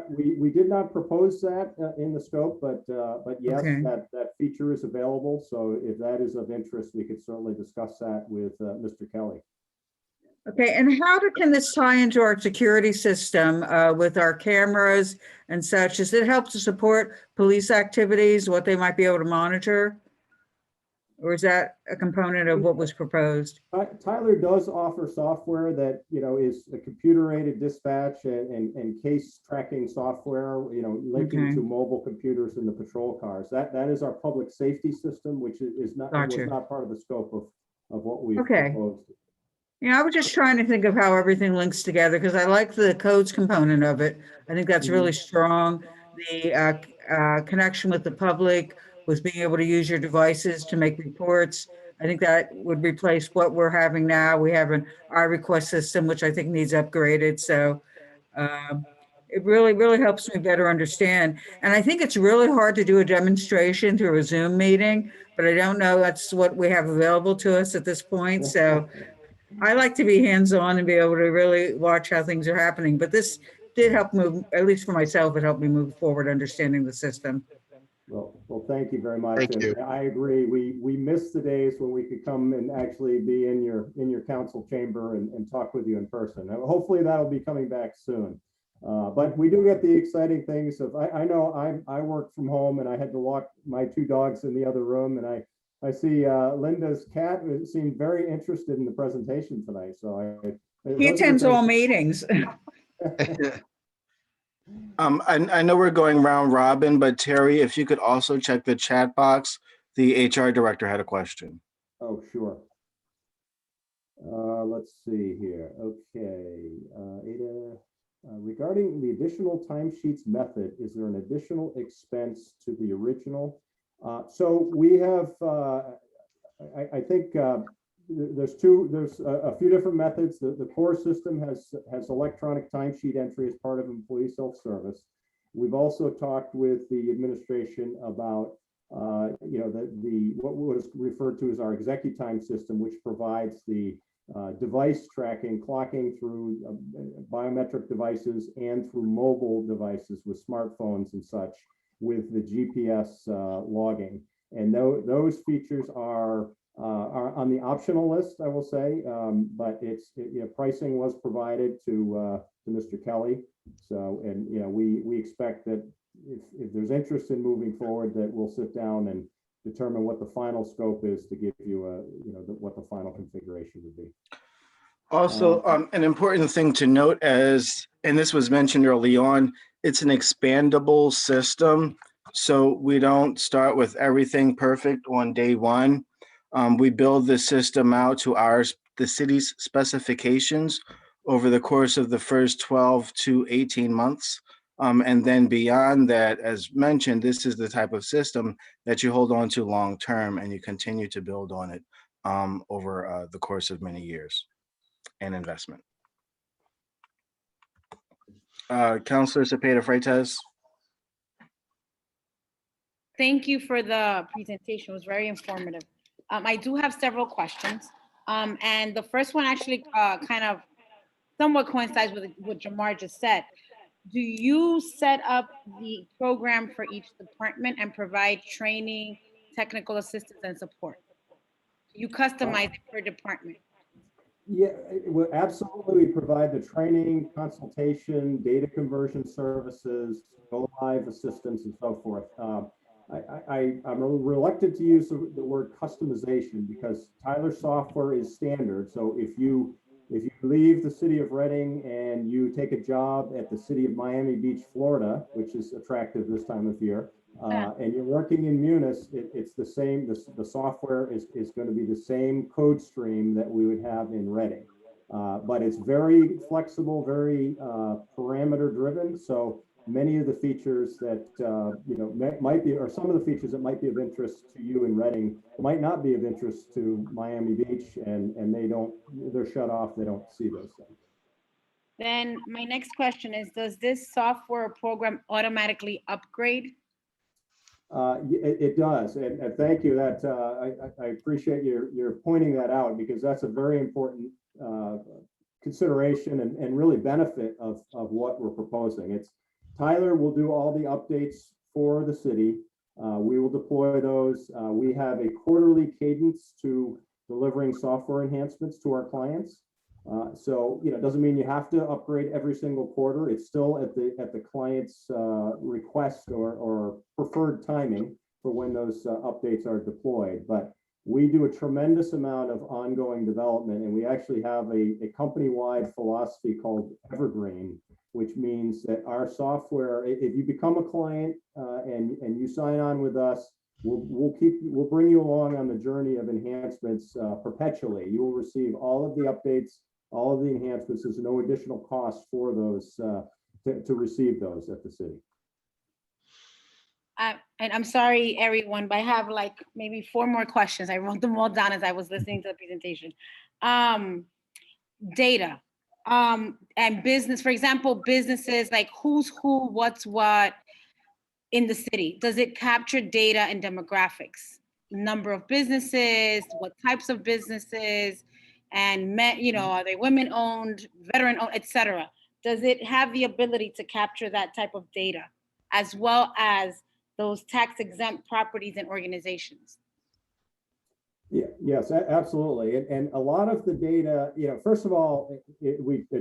we did not propose that in the scope, but yes, Okay. that feature is available. So if that is of interest, we could certainly discuss that with Mr. Kelly. Okay, and can this tie into our security system with our cameras and such? Does it help to support police activities, what they might be able to monitor? Or is that a component of what was proposed? Tyler does offer software that, is a computer-aided dispatch and case tracking software, linking to mobile computers in the patrol cars. That is our public safety system, which was not part of the scope of what we proposed. Yeah, I was just trying to think of how everything links together because I like the codes component of it. I think that's really strong. The connection with the public, with being able to use your devices to make reports. I think that would replace what we're having now. We have an iRequest system, which I think needs upgraded. So it really helps me better understand. And I think it's really hard to do a demonstration through a Zoom meeting, but I don't know that's what we have available to us at this point. So I like to be hands-on and be able to really watch how things are happening. But this did help move, at least for myself, it helped me move forward understanding the system. Well, thank you very much. Thank you. I agree. We missed the days when we could come and actually be in your council chamber and talk with you in person. Hopefully that'll be coming back soon. But we do get the exciting things of, I know I work from home and I had to walk my two dogs in the other room, and I see Linda's cat seemed very interested in the presentation tonight. So He attends all meetings. I know we're going round robin, but Terry, if you could also check the chat box, the HR director had a question. Oh, sure. Let's see here. Okay, Ada, regarding the additional timesheets method, is there an additional expense to the original? So we have, I think there's a few different methods. The core system has electronic timesheet entry as part of employee self-service. We've also talked with the administration about what was referred to as our ExecuTime system, which provides the device tracking, clocking through biometric devices and through mobile devices with smartphones and such, with the GPS logging. And those features are on the optional list, I will say, but pricing was provided to Mr. Kelly. So, and we expect that if there's interest in moving forward, that we'll sit down and determine what the final scope is to give you what the final configuration would be. Also, an important thing to note, and this was mentioned early on, it's an expandable system. So we don't start with everything perfect on day one. We build the system out to the city's specifications over the course of the first 12 to 18 months. And then beyond that, as mentioned, this is the type of system that you hold on to long-term and you continue to build on it over the course of many years and investment. Councilor Cepeda-Freitas. Thank you for the presentation. It was very informative. I do have several questions. And the first one actually kind of somewhat coincides with what Jamar just said. Do you set up the program for each department and provide training, technical assistance, and support? You customize it per department? Yeah, well, absolutely. We provide the training, consultation, data conversion services, go live assistance, and so forth. I'm reluctant to use the word customization because Tyler software is standard. So if you if you leave the city of Reading and you take a job at the city of Miami Beach, Florida, which is attractive this time of year, and you're working in Munis, it's the same, the software is going to be the same code stream that we would have in Reading. But it's very flexible, very parameter driven. So many of the features that might be, or some of the features that might be of interest to you in Reading might not be of interest to Miami Beach, and they're shut off. They don't see those things. Then my next question is, does this software program automatically upgrade? It does, and thank you. That I appreciate your pointing that out, because that's a very important consideration and really benefit of what we're proposing. It's Tyler will do all the updates for the city. We will deploy those. We have a quarterly cadence to delivering software enhancements to our clients. So it doesn't mean you have to upgrade every single quarter. It's still at the client's request or preferred timing for when those updates are deployed. But we do a tremendous amount of ongoing development, and we actually have a company-wide philosophy called Evergreen, which means that our software, if you become a client and you sign on with us, we'll bring you along on the journey of enhancements perpetually. You will receive all of the updates, all of the enhancements. There's no additional cost for those to receive those at the city. And I'm sorry, everyone, but I have like maybe 4 more questions. I wrote them all down as I was listening to the presentation. Data and business, for example, businesses, like who's who, what's what in the city. Does it capture data and demographics? Number of businesses, what types of businesses, and are they women owned, veteran owned, etc. Does it have the ability to capture that type of data, as well as those tax exempt properties and organizations? Yeah, yes, absolutely. And a lot of the data, first of all,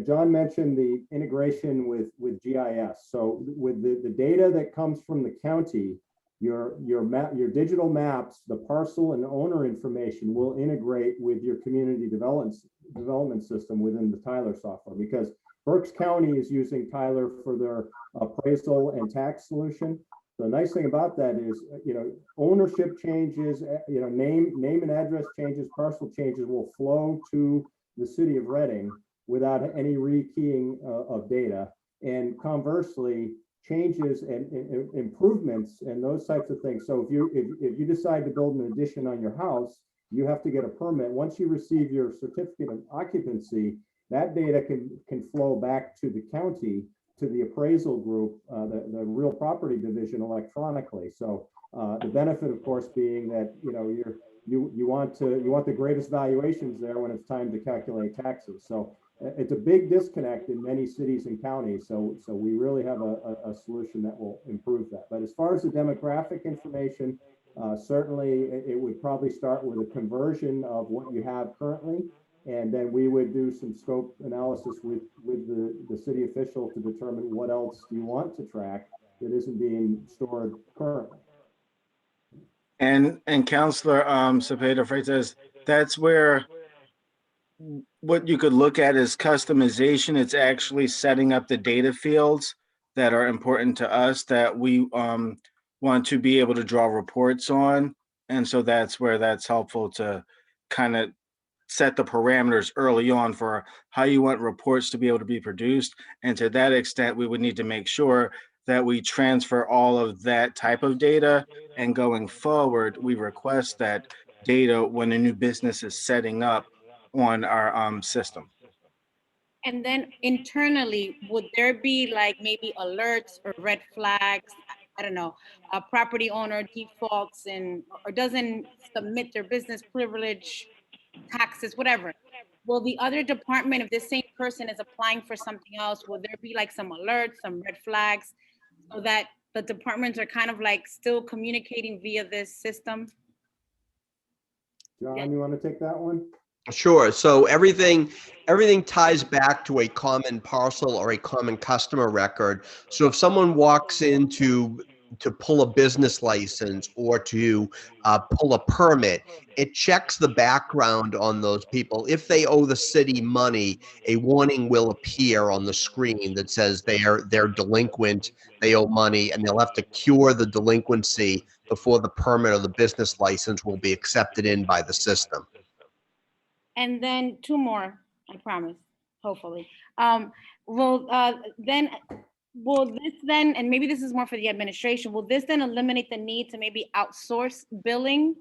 John mentioned the integration with GIS. So with the data that comes from the county, your digital maps, the parcel and owner information will integrate with your community development system within the Tyler software, because Berks County is using Tyler for their appraisal and tax solution. The nice thing about that is, ownership changes, name and address changes, parcel changes will flow to the city of Reading without any rekeying of data. And conversely, changes and improvements and those types of things. So if you decide to build an addition on your house, you have to get a permit. Once you receive your certificate of occupancy, that data can flow back to the county, to the appraisal group, the real property division electronically. So the benefit, of course, being that you want the greatest valuations there when it's time to calculate taxes. So it's a big disconnect in many cities and counties. So we really have a solution that will improve that. But as far as the demographic information, certainly it would probably start with a conversion of what you have currently. And then we would do some scope analysis with the city official to determine what else do you want to track that isn't being stored currently. And Councilor Cepeda Freitas, that's where what you could look at is customization. It's actually setting up the data fields that are important to us that we want to be able to draw reports on. And so that's where that's helpful to kind of set the parameters early on for how you want reports to be able to be produced. And to that extent, we would need to make sure that we transfer all of that type of data. And going forward, we request that data when a new business is setting up on our system. And then internally, would there be like maybe alerts or red flags? I don't know, a property owner defaults or doesn't submit their business privilege, taxes, whatever. Will the other department, if this same person is applying for something else, will there be like some alerts, some red flags, so that the departments are kind of like still communicating via this system? John, you want to take that one? Sure. So everything ties back to a common parcel or a common customer record. So if someone walks into pull a business license or to pull a permit, it checks the background on those people. If they owe the city money, a warning will appear on the screen that says they're delinquent, they owe money, and they'll have to cure the delinquency before the permit or the business license will be accepted in by the system. And then two more, I promise, hopefully. Will this then, and maybe this is more for the administration, will this then eliminate the need to maybe outsource billing?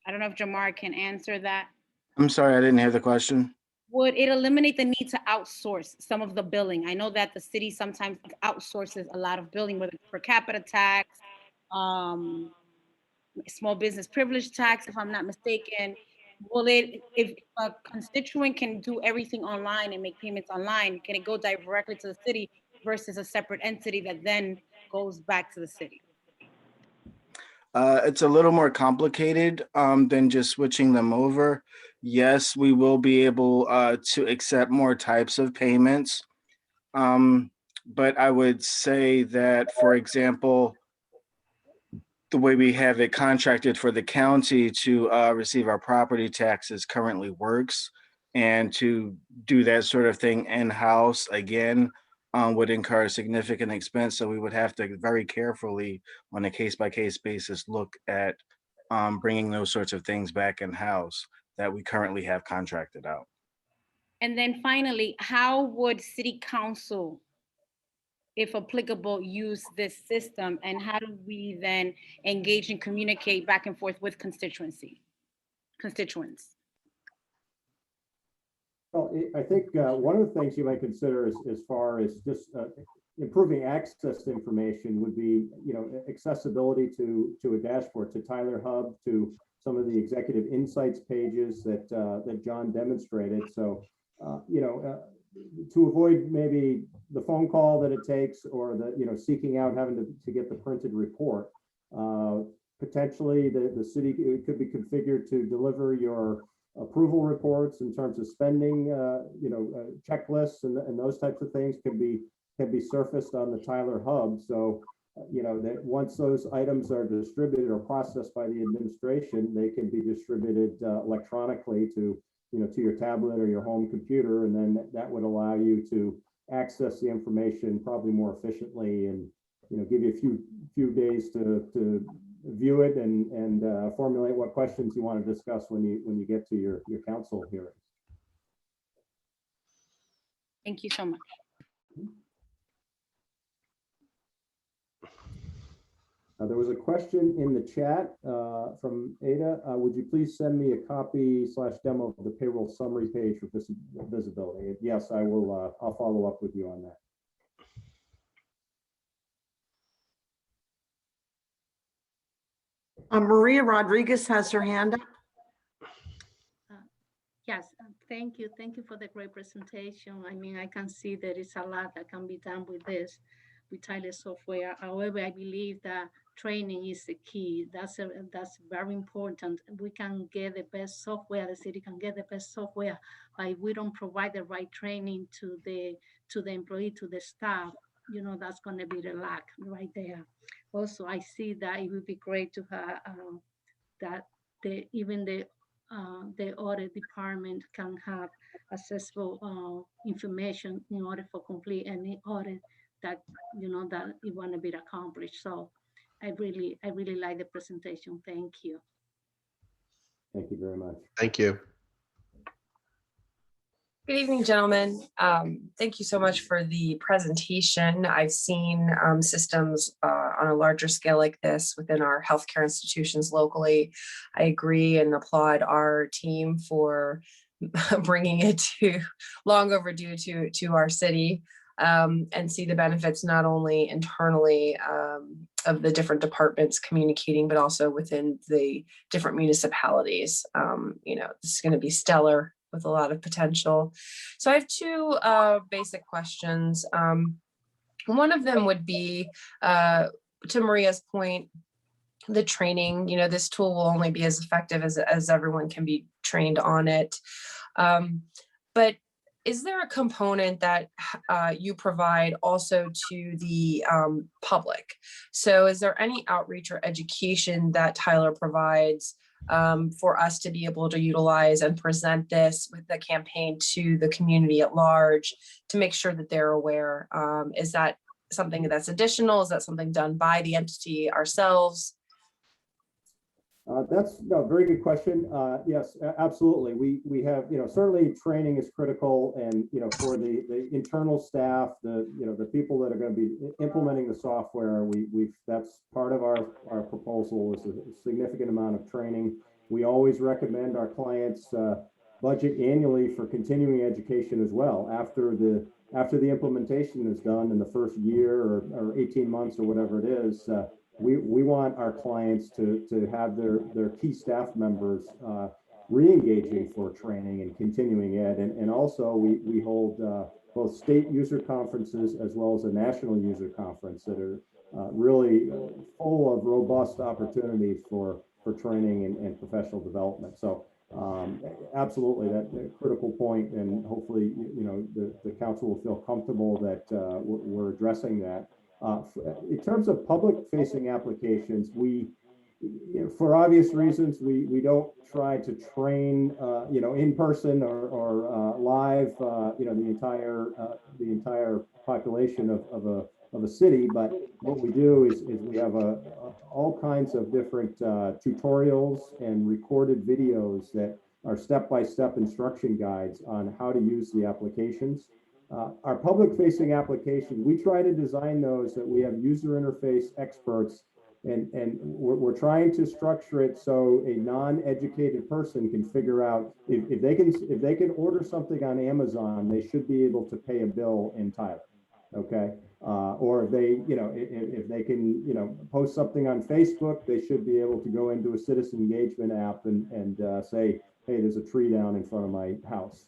I don't know if Jamar can answer that. I'm sorry, I didn't hear the question. Would it eliminate the need to outsource some of the billing? I know that the city sometimes outsources a lot of billing, whether it's per capita tax, small business privilege tax, if I'm not mistaken. Will it, if a constituent can do everything online and make payments online, can it go directly to the city versus a separate entity that then goes back to the city? It's a little more complicated than just switching them over. Yes, we will be able to accept more types of payments. But I would say that, for example, the way we have it contracted for the county to receive our property taxes currently works, and to do that sort of thing in-house again would incur a significant expense. So we would have to very carefully, on a case-by-case basis, look at bringing those sorts of things back in-house that we currently have contracted out. And then finally, how would city council, if applicable, use this system, and how do we then engage and communicate back and forth with constituents? Well, I think one of the things you might consider as far as just improving access to information would be, accessibility to a dashboard, to Tyler Hub, to some of the executive insights pages that John demonstrated. So, to avoid maybe the phone call that it takes, or the seeking out having to get the printed report. Potentially the city could be configured to deliver your approval reports in terms of spending, checklists and those types of things can be surfaced on the Tyler Hub. So that once those items are distributed or processed by the administration, they can be distributed electronically to your tablet or your home computer, and then that would allow you to access the information probably more efficiently, and give you a few days to view it and formulate what questions you want to discuss when you get to your council hearings. Thank you so much. There was a question in the chat from Ada. Would you please send me a copy / demo of the payroll summary page for visibility? Yes, I will. I'll follow up with you on that. Maria Rodriguez has her hand up. Yes, thank you. Thank you for the great presentation. I mean, I can see there is a lot that can be done with Tyler software. However, I believe that training is the key. That's very important. We can get the best software, the city can get the best software, but if we don't provide the right training to the employee, to the staff, that's going to be the lack right there. Also, I see that it would be great to have that even the audit department can have accessible information in order for complete any audit that that it want to be accomplished. So I really like the presentation. Thank you. Thank you very much. Thank you. Good evening, gentlemen. Thank you so much for the presentation. I've seen systems on a larger scale like this within our healthcare institutions locally. I agree and applaud our team for bringing it to long overdue to our city, and see the benefits not only internally of the different departments communicating, but also within the different municipalities. This is going to be stellar with a lot of potential. So I have two basic questions. One of them would be, to Maria's point, the training. This tool will only be as effective as everyone can be trained on it. But is there a component that you provide also to the public? So is there any outreach or education that Tyler provides for us to be able to utilize and present this with the campaign to the community at large to make sure that they're aware? Is that something that's additional? Is that something done by the entity ourselves? That's a very good question. Yes, absolutely. We have, certainly training is critical, and, for the internal staff, the people that are going to be implementing the software, that's part of our proposal is a significant amount of training. We always recommend our clients budget annually for continuing education as well. After the implementation is done in the first year or 18 months or whatever it is, we want our clients to have their key staff members re-engaging for training and continuing ed. And also we hold both state user conferences as well as a national user conference that are really full of robust opportunities for training and professional development. So absolutely, that's a critical point, and hopefully the council will feel comfortable that we're addressing that. In terms of public-facing applications, for obvious reasons, we don't try to train, in person or live, the entire population of a city. But what we do is we have all kinds of different tutorials and recorded videos that are step-by-step instruction guides on how to use the applications. Our public-facing application, we try to design those that we have user interface experts, and we're trying to structure it so a non-educated person can figure out if they can order something on Amazon, they should be able to pay a bill in Tyler, okay? Or if they can post something on Facebook, they should be able to go into a citizen engagement app and say, hey, there's a tree down in front of my house.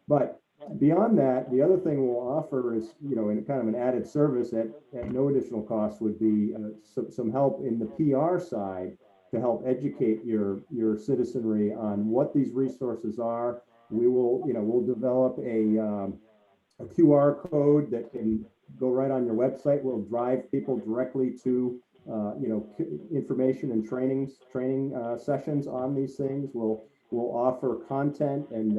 But beyond that, the other thing we'll offer is, in kind of an added service at no additional cost would be some help in the PR side to help educate your citizenry on what these resources are. We will, we'll develop a QR code that can go right on your website. Will drive people directly to, information and training sessions on these things. We'll offer content and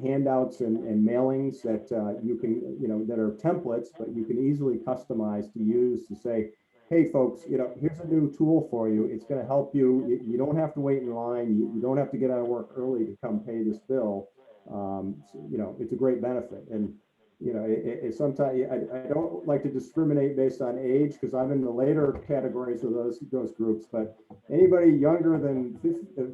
handouts and mailings that you can, that are templates, but you can easily customize to use to say, hey folks, here's a new tool for you. It's going to help you. You don't have to wait in line. You don't have to get out of work early to come pay this bill. It's a great benefit. And it's sometimes I don't like to discriminate based on age, because I'm in the later categories of those groups, but anybody younger than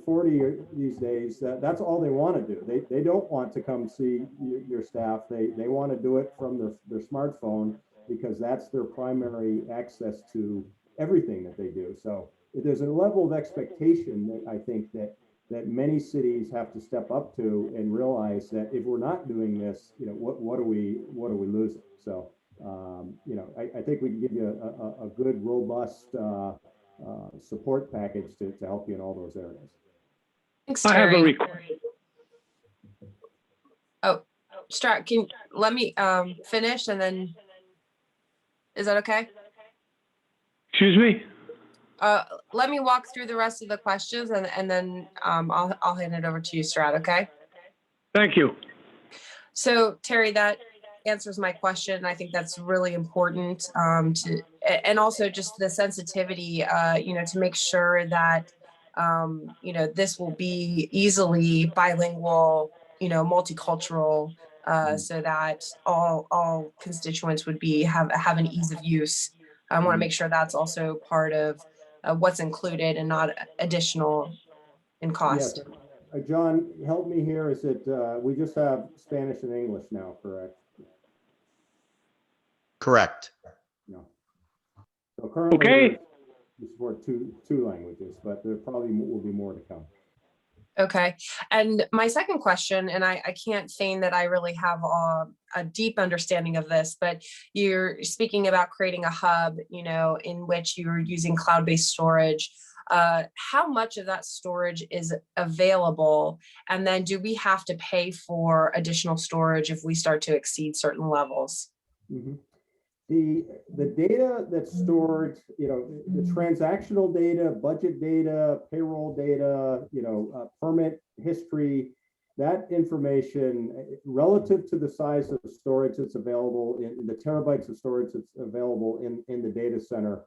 40 these days, that's all they want to do. They don't want to come see your staff. They want to do it from their smartphone, because that's their primary access to everything that they do. So there's a level of expectation that I think that many cities have to step up to and realize that if we're not doing this, what are we losing? So, I think we can give you a good, robust support package to help you in all those areas. Thanks, I have a Terry. request. Oh, Strat, let me finish, and then, is that okay? Excuse me? Let me walk through the rest of the questions, and then I'll hand it over to you, Strat, okay? Thank you. So Terry, that answers my question. I think that's really important and also just the sensitivity, to make sure that, this will be easily bilingual, multicultural, so that all constituents would have an ease of use. I want to make sure that's also part of what's included and not additional in cost. Yes. John, help me here. Is it we just have Spanish and English now, correct? Correct. No. So currently Okay. we support two languages, but there probably will be more to come. Okay. And my second question, and I can't feign that I really have a deep understanding of this, but you're speaking about creating a hub, in which you're using cloud-based storage. how much of that storage is available? And then do we have to pay for additional storage if we start to exceed certain levels? Mhm. The data that's stored, the transactional data, budget data, payroll data, permit history, that information relative to the size of the storage that's available in the terabytes of storage that's available in the data center.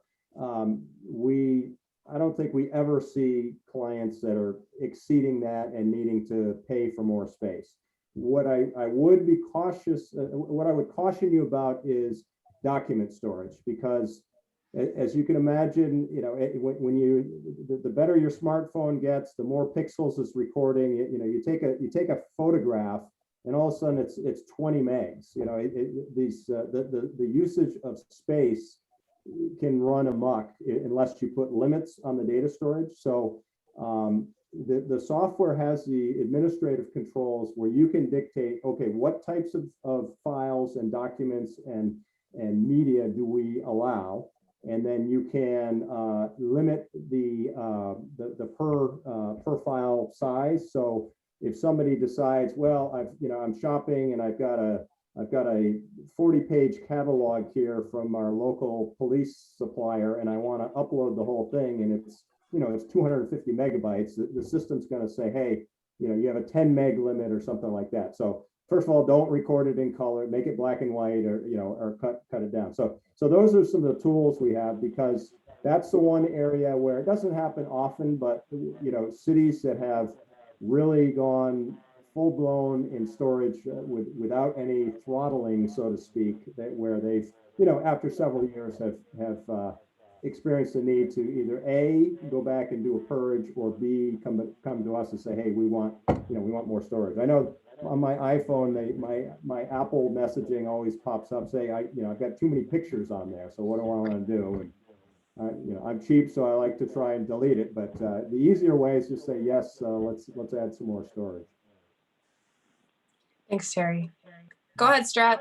I don't think we ever see clients that are exceeding that and needing to pay for more space. What I would be cautious, what I would caution you about is document storage, because as you can imagine, the better your smartphone gets, the more pixels it's recording. You take a photograph, and all of a sudden it's 20 megs. The usage of space can run amok unless you put limits on the data storage. So the software has the administrative controls where you can dictate, okay, what types of files and documents and media do we allow? And then you can limit the per file size. So if somebody decides, well, I'm shopping and I've got a 40-page catalog here from our local police supplier, and I want to upload the whole thing, and it's 250 megabytes, the system's going to say, hey, you have a 10 meg limit or something like that. So first of all, don't record it in color, make it black and white, or cut it down. So those are some of the tools we have, because that's the one area where it doesn't happen often, but cities that have really gone full blown in storage without any throttling, so to speak, where they've, after several years have experienced the need to either A, go back and do a purge, or B, come to us and say, hey, we want more storage. I know on my iPhone, my Apple messaging always pops up, say, I've got too many pictures on there, so what do I want to do? And I'm cheap, so I like to try and delete it. But the easier way is just say, yes, let's add some more storage. Thanks, Terry. Go ahead, Strat.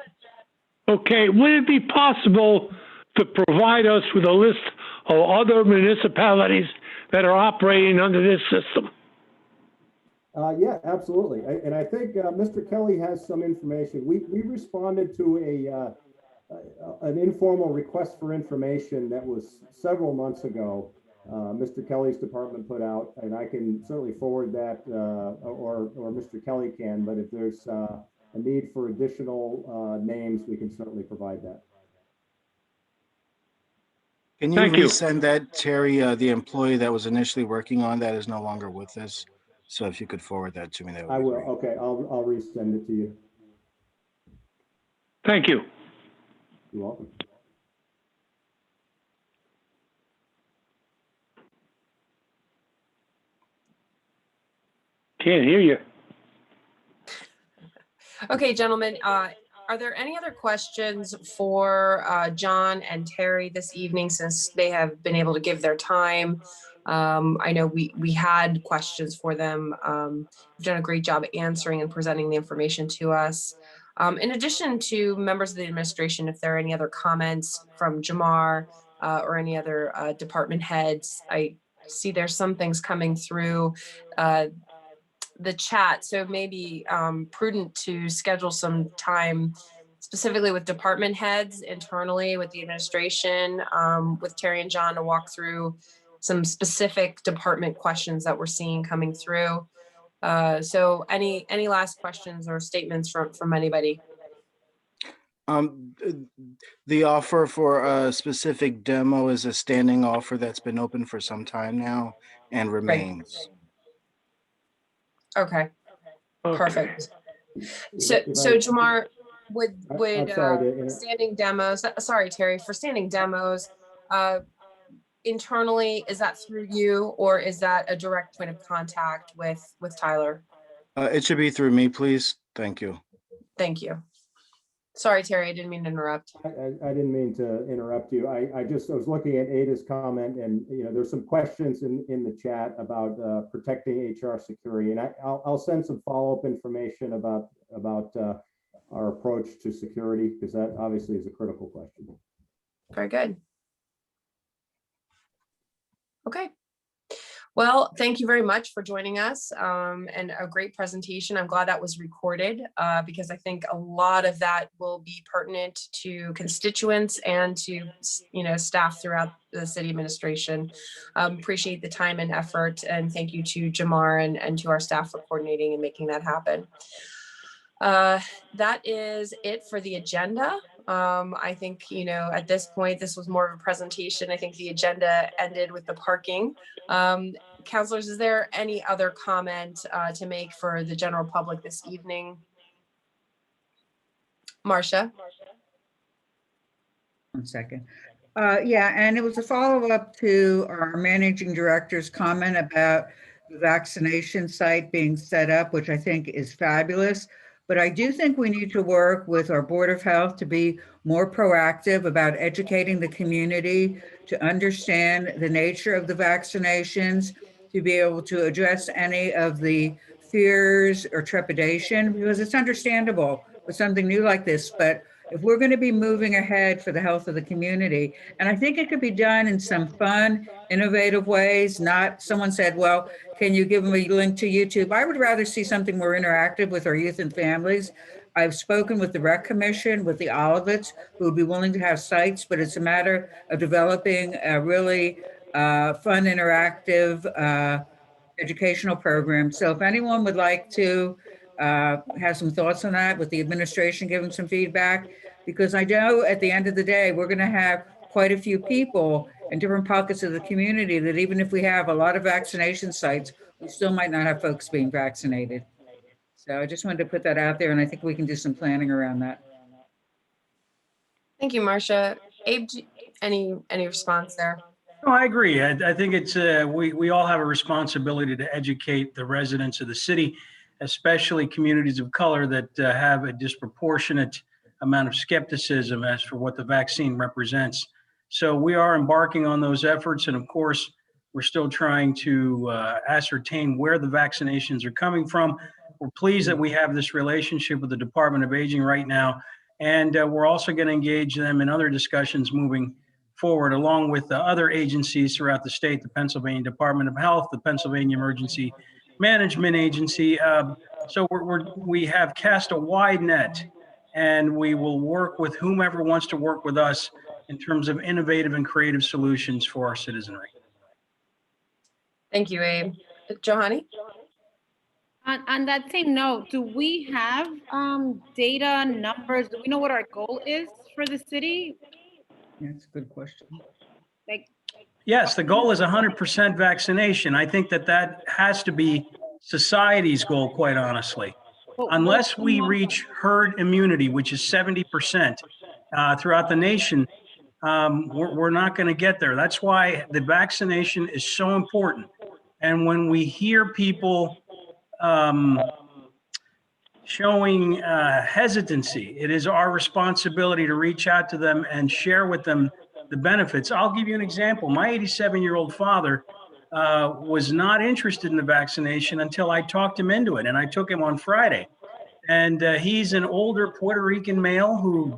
Okay, would it be possible to provide us with a list of other municipalities that are operating under this system? Yeah, absolutely. And I think Mr. Kelly has some information. We responded to an informal request for information that was several months ago. Mr. Kelly's department put out, and I can certainly forward that, or Mr. Kelly can. But if there's a need for additional names, we can certainly provide that. Can you resend that, Terry? The employee that was initially working on that is no longer with us. So if you could forward that to me, that would I be will. great. Okay, I'll resend it to you. Thank you. You're welcome. Can't hear you. Okay, gentlemen, are there any other questions for John and Terry this evening, since they have been able to give their time? I know we had questions for them. You've done a great job answering and presenting the information to us. In addition to members of the administration, if there are any other comments from Jamar or any other department heads, I see there's some things coming through the chat. So maybe prudent to schedule some time specifically with department heads internally with the administration, with Terry and John, to walk through some specific department questions that we're seeing coming through. So any last questions or statements from anybody? The offer for a specific demo is a standing offer that's been open for some time now and remains. Okay, perfect. So Jamar, would standing demos, sorry, Terry, for standing demos, internally, is that through you, or is that a direct point of contact with Tyler? It should be through me, please. Thank you. Thank you. Sorry, Terry, I didn't mean to interrupt. I didn't mean to interrupt you. I was looking at Ada's comment, and there's some questions in the chat about protecting HR security, and I'll send some follow-up information about our approach to security, because that obviously is a critical question. Very good. Okay. Well, thank you very much for joining us and a great presentation. I'm glad that was recorded because I think a lot of that will be pertinent to constituents and to, you know, staff throughout the city administration. Appreciate the time and effort, and thank you to Jamar and to our staff for coordinating and making that happen. That is it for the agenda. I think, you know, at this point, this was more of a presentation. I think the agenda ended with the parking. Councilors, is there any other comment to make for the general public this evening? Marcia? 1 second. Yeah, and it was a follow-up to our managing director's comment about the vaccination site being set up, which I think is fabulous. But I do think we need to work with our Board of Health to be more proactive about educating the community to understand the nature of the vaccinations, to be able to address any of the fears or trepidation, because it's understandable with something new like this. But if we're going to be moving ahead for the health of the community, and I think it could be done in some fun, innovative ways, not someone said, well, can you give them a link to YouTube? I would rather see something more interactive with our youth and families. I've spoken with the Rec Commission, with the Olivets, who would be willing to have sites, but it's a matter of developing a really fun, interactive educational program. So if anyone would like to have some thoughts on that, with the administration giving some feedback, because I know at the end of the day, we're going to have quite a few people in different pockets of the community that even if we have a lot of vaccination sites, we still might not have folks being vaccinated. So I just wanted to put that out there, and I think we can do some planning around that. Thank you, Marcia. Abe, any response there? No, I agree. I think it's we all have a responsibility to educate the residents of the city, especially communities of color that have a disproportionate amount of skepticism as for what the vaccine represents. So we are embarking on those efforts. And of course, we're still trying to ascertain where the vaccinations are coming from. We're pleased that we have this relationship with the Department of Aging right now. And we're also going to engage them in other discussions moving forward, along with the other agencies throughout the state, the Pennsylvania Department of Health, the Pennsylvania Emergency Management Agency. So we have cast a wide net, and we will work with whomever wants to work with us in terms of innovative and creative solutions for our citizenry. Thank you, Abe. Johanny? On that same note, do we have data, numbers? Do we know what our goal is for the city? Yeah, that's a good question. Like, Yes, the goal is 100% vaccination. I think that has to be society's goal, quite honestly. Unless we reach herd immunity, which is 70% throughout the nation, we're not going to get there. That's why the vaccination is so important. And when we hear people showing hesitancy, it is our responsibility to reach out to them and share with them the benefits. I'll give you an example. My 87-year-old father was not interested in the vaccination until I talked him into it, and I took him on Friday. And he's an older Puerto Rican male who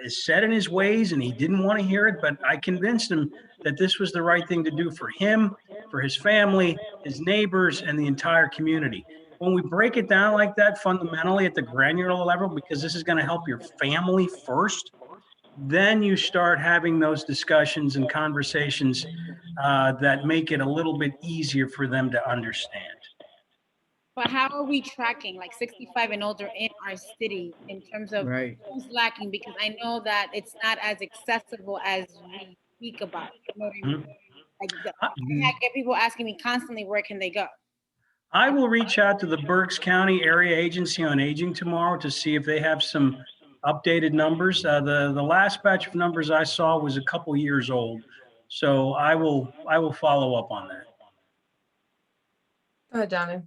is set in his ways, and he didn't want to hear it, but I convinced him that this was the right thing to do for him, for his family, his neighbors, and the entire community. When we break it down like that fundamentally at the granular level, because this is going to help your family first, then you start having those discussions and conversations that make it a little bit easier for them to understand. but how are we tracking like 65 and older in our city in terms of who's lacking? Because I know that it's not as accessible as we speak about. You know what I mean? Like I get people asking me constantly, where can they go? I will reach out to the Berks County Area Agency on Aging tomorrow to see if they have some updated numbers. The last batch of numbers I saw was a couple years old, so I will follow up on that. Go ahead, Donna.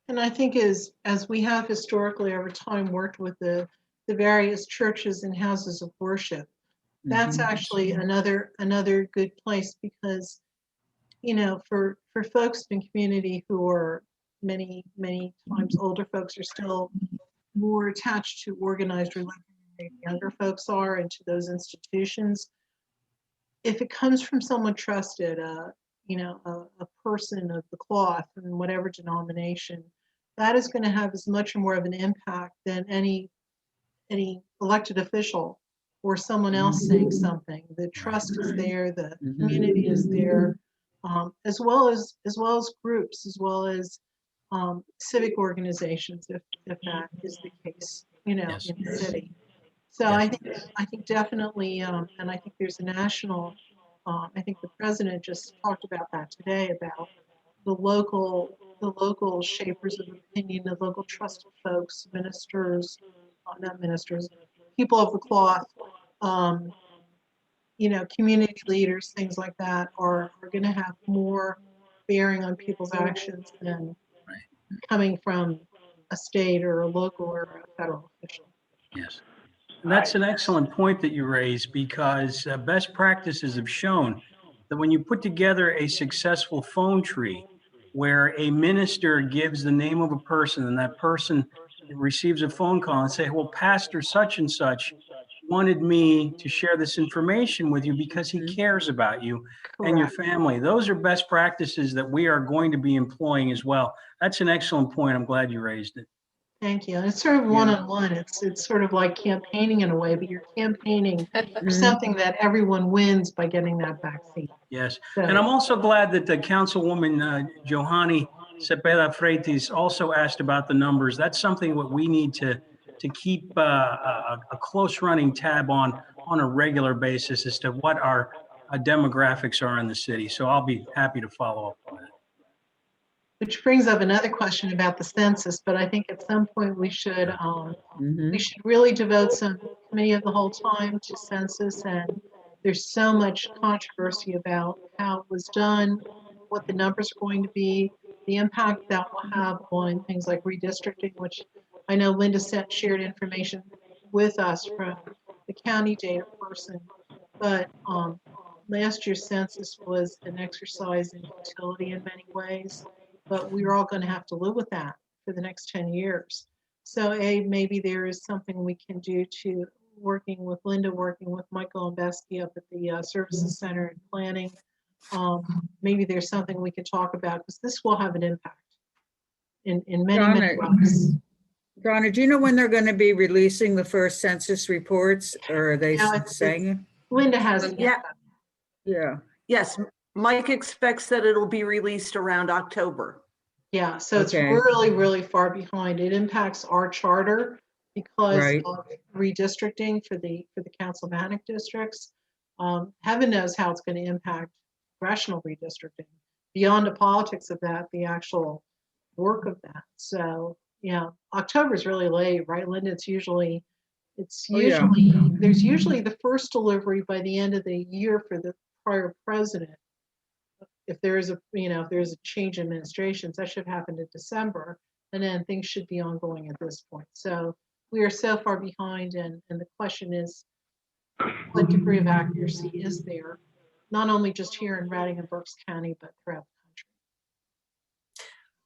And I think as we have historically over time worked with the various churches and houses of worship, that's actually another good place, because, you know, for folks in community who are many times older folks are still more attached to organized religion than younger folks are, and to those institutions. If it comes from someone trusted, a person of the cloth in whatever denomination, that is going to have as much or more of an impact than any elected official or someone else saying something. The trust is there, the community is there, as well as groups, as well as civic organizations, if that is the case, in the city. So I think definitely, and I think there's a national. I think the president just talked about that today, about the local shapers of opinion, the local trusted folks, ministers, not ministers, people of the cloth, community leaders, things like that are going to have more bearing on people's actions than coming from a state or a local or a federal official. Yes. That's an excellent point that you raised, because best practices have shown that when you put together a successful phone tree where a minister gives the name of a person and that person receives a phone call and say, well, Pastor such and such wanted me to share this information with you because he cares about you and your family. Those are best practices that we are going to be employing as well. That's an excellent point. I'm glad you raised it. Thank you. And it's sort of one-on-one. It's sort of like campaigning in a way, but you're campaigning for something that everyone wins by getting that vaccine. Yes. So, And I'm also glad that the Councilwoman Johanny Cepeda Freitas also asked about the numbers. That's something that we need to keep a close running tab on a regular basis as to what our demographics are in the city. So I'll be happy to follow up on that. which brings up another question about the census, but I think at some point we should really devote some committee of the whole time to census. And there's so much controversy about how it was done, what the numbers are going to be, the impact that will have on things like redistricting, which I know Linda shared information with us from the county data person. But last year's census was an exercise in futility in many ways, but we're all going to have to live with that for the next 10 years. So maybe there is something we can do to working with Linda, working with Michael and Besky up at the Services Center and planning. Maybe there's something we can talk about, because this will have an impact in many ways. Donna, do you know when they're going to be releasing the first census reports, or are they saying? Linda hasn't yet. Yeah. Yes, Mike expects that it'll be released around October. Yeah, so it's really, really far behind. It impacts our charter because of redistricting for the councilmanic districts. Heaven knows how it's going to impact congressional redistricting. Beyond the politics of that, the actual work of that. So yeah, October is really late, right, Linda? There's usually the first delivery by the end of the year for the prior president. If there is a change in administrations, that should happen in December, and then things should be ongoing at this point. So we are so far behind, and the question is, what degree of accuracy is there, not only just here in Reading and Berks County, but throughout the country?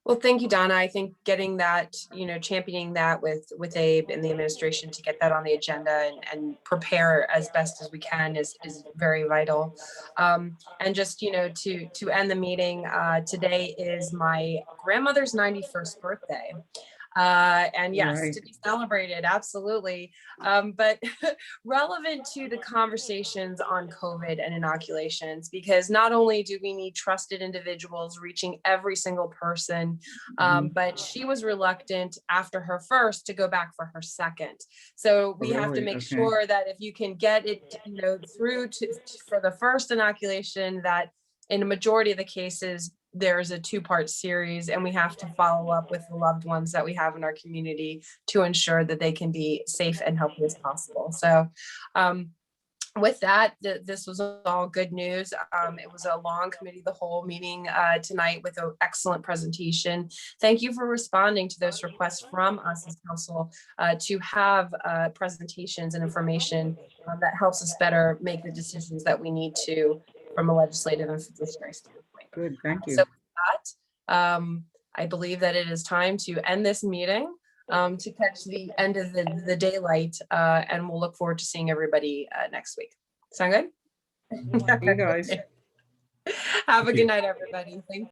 Well, thank you, Donna. I think getting that, championing that with Abe and the administration to get that on the agenda and prepare as best as we can is very vital. And just, to end the meeting, today is my grandmother's 91st birthday. And yes, to be celebrated, absolutely. But relevant to the conversations on COVID and inoculations, because not only do we need trusted individuals reaching every single person, but she was reluctant after her first to go back for her second. So we have to make sure that if you can get it, through for the first inoculation, that in a majority of the cases, there's a two-part series, and we have to follow up with the loved ones that we have in our community to ensure that they can be safe and healthy as possible. So with that, this was all good news. It was a long committee of the whole meeting tonight with an excellent presentation. Thank you for responding to those requests from us as council to have presentations and information that helps us better make the decisions that we need to from a legislative and fiduciary standpoint. Good, thank you. So with that, I believe that it is time to end this meeting to catch the end of the daylight, and we'll look forward to seeing everybody next week. Sound good? You guys. Have a good night, everybody. Thank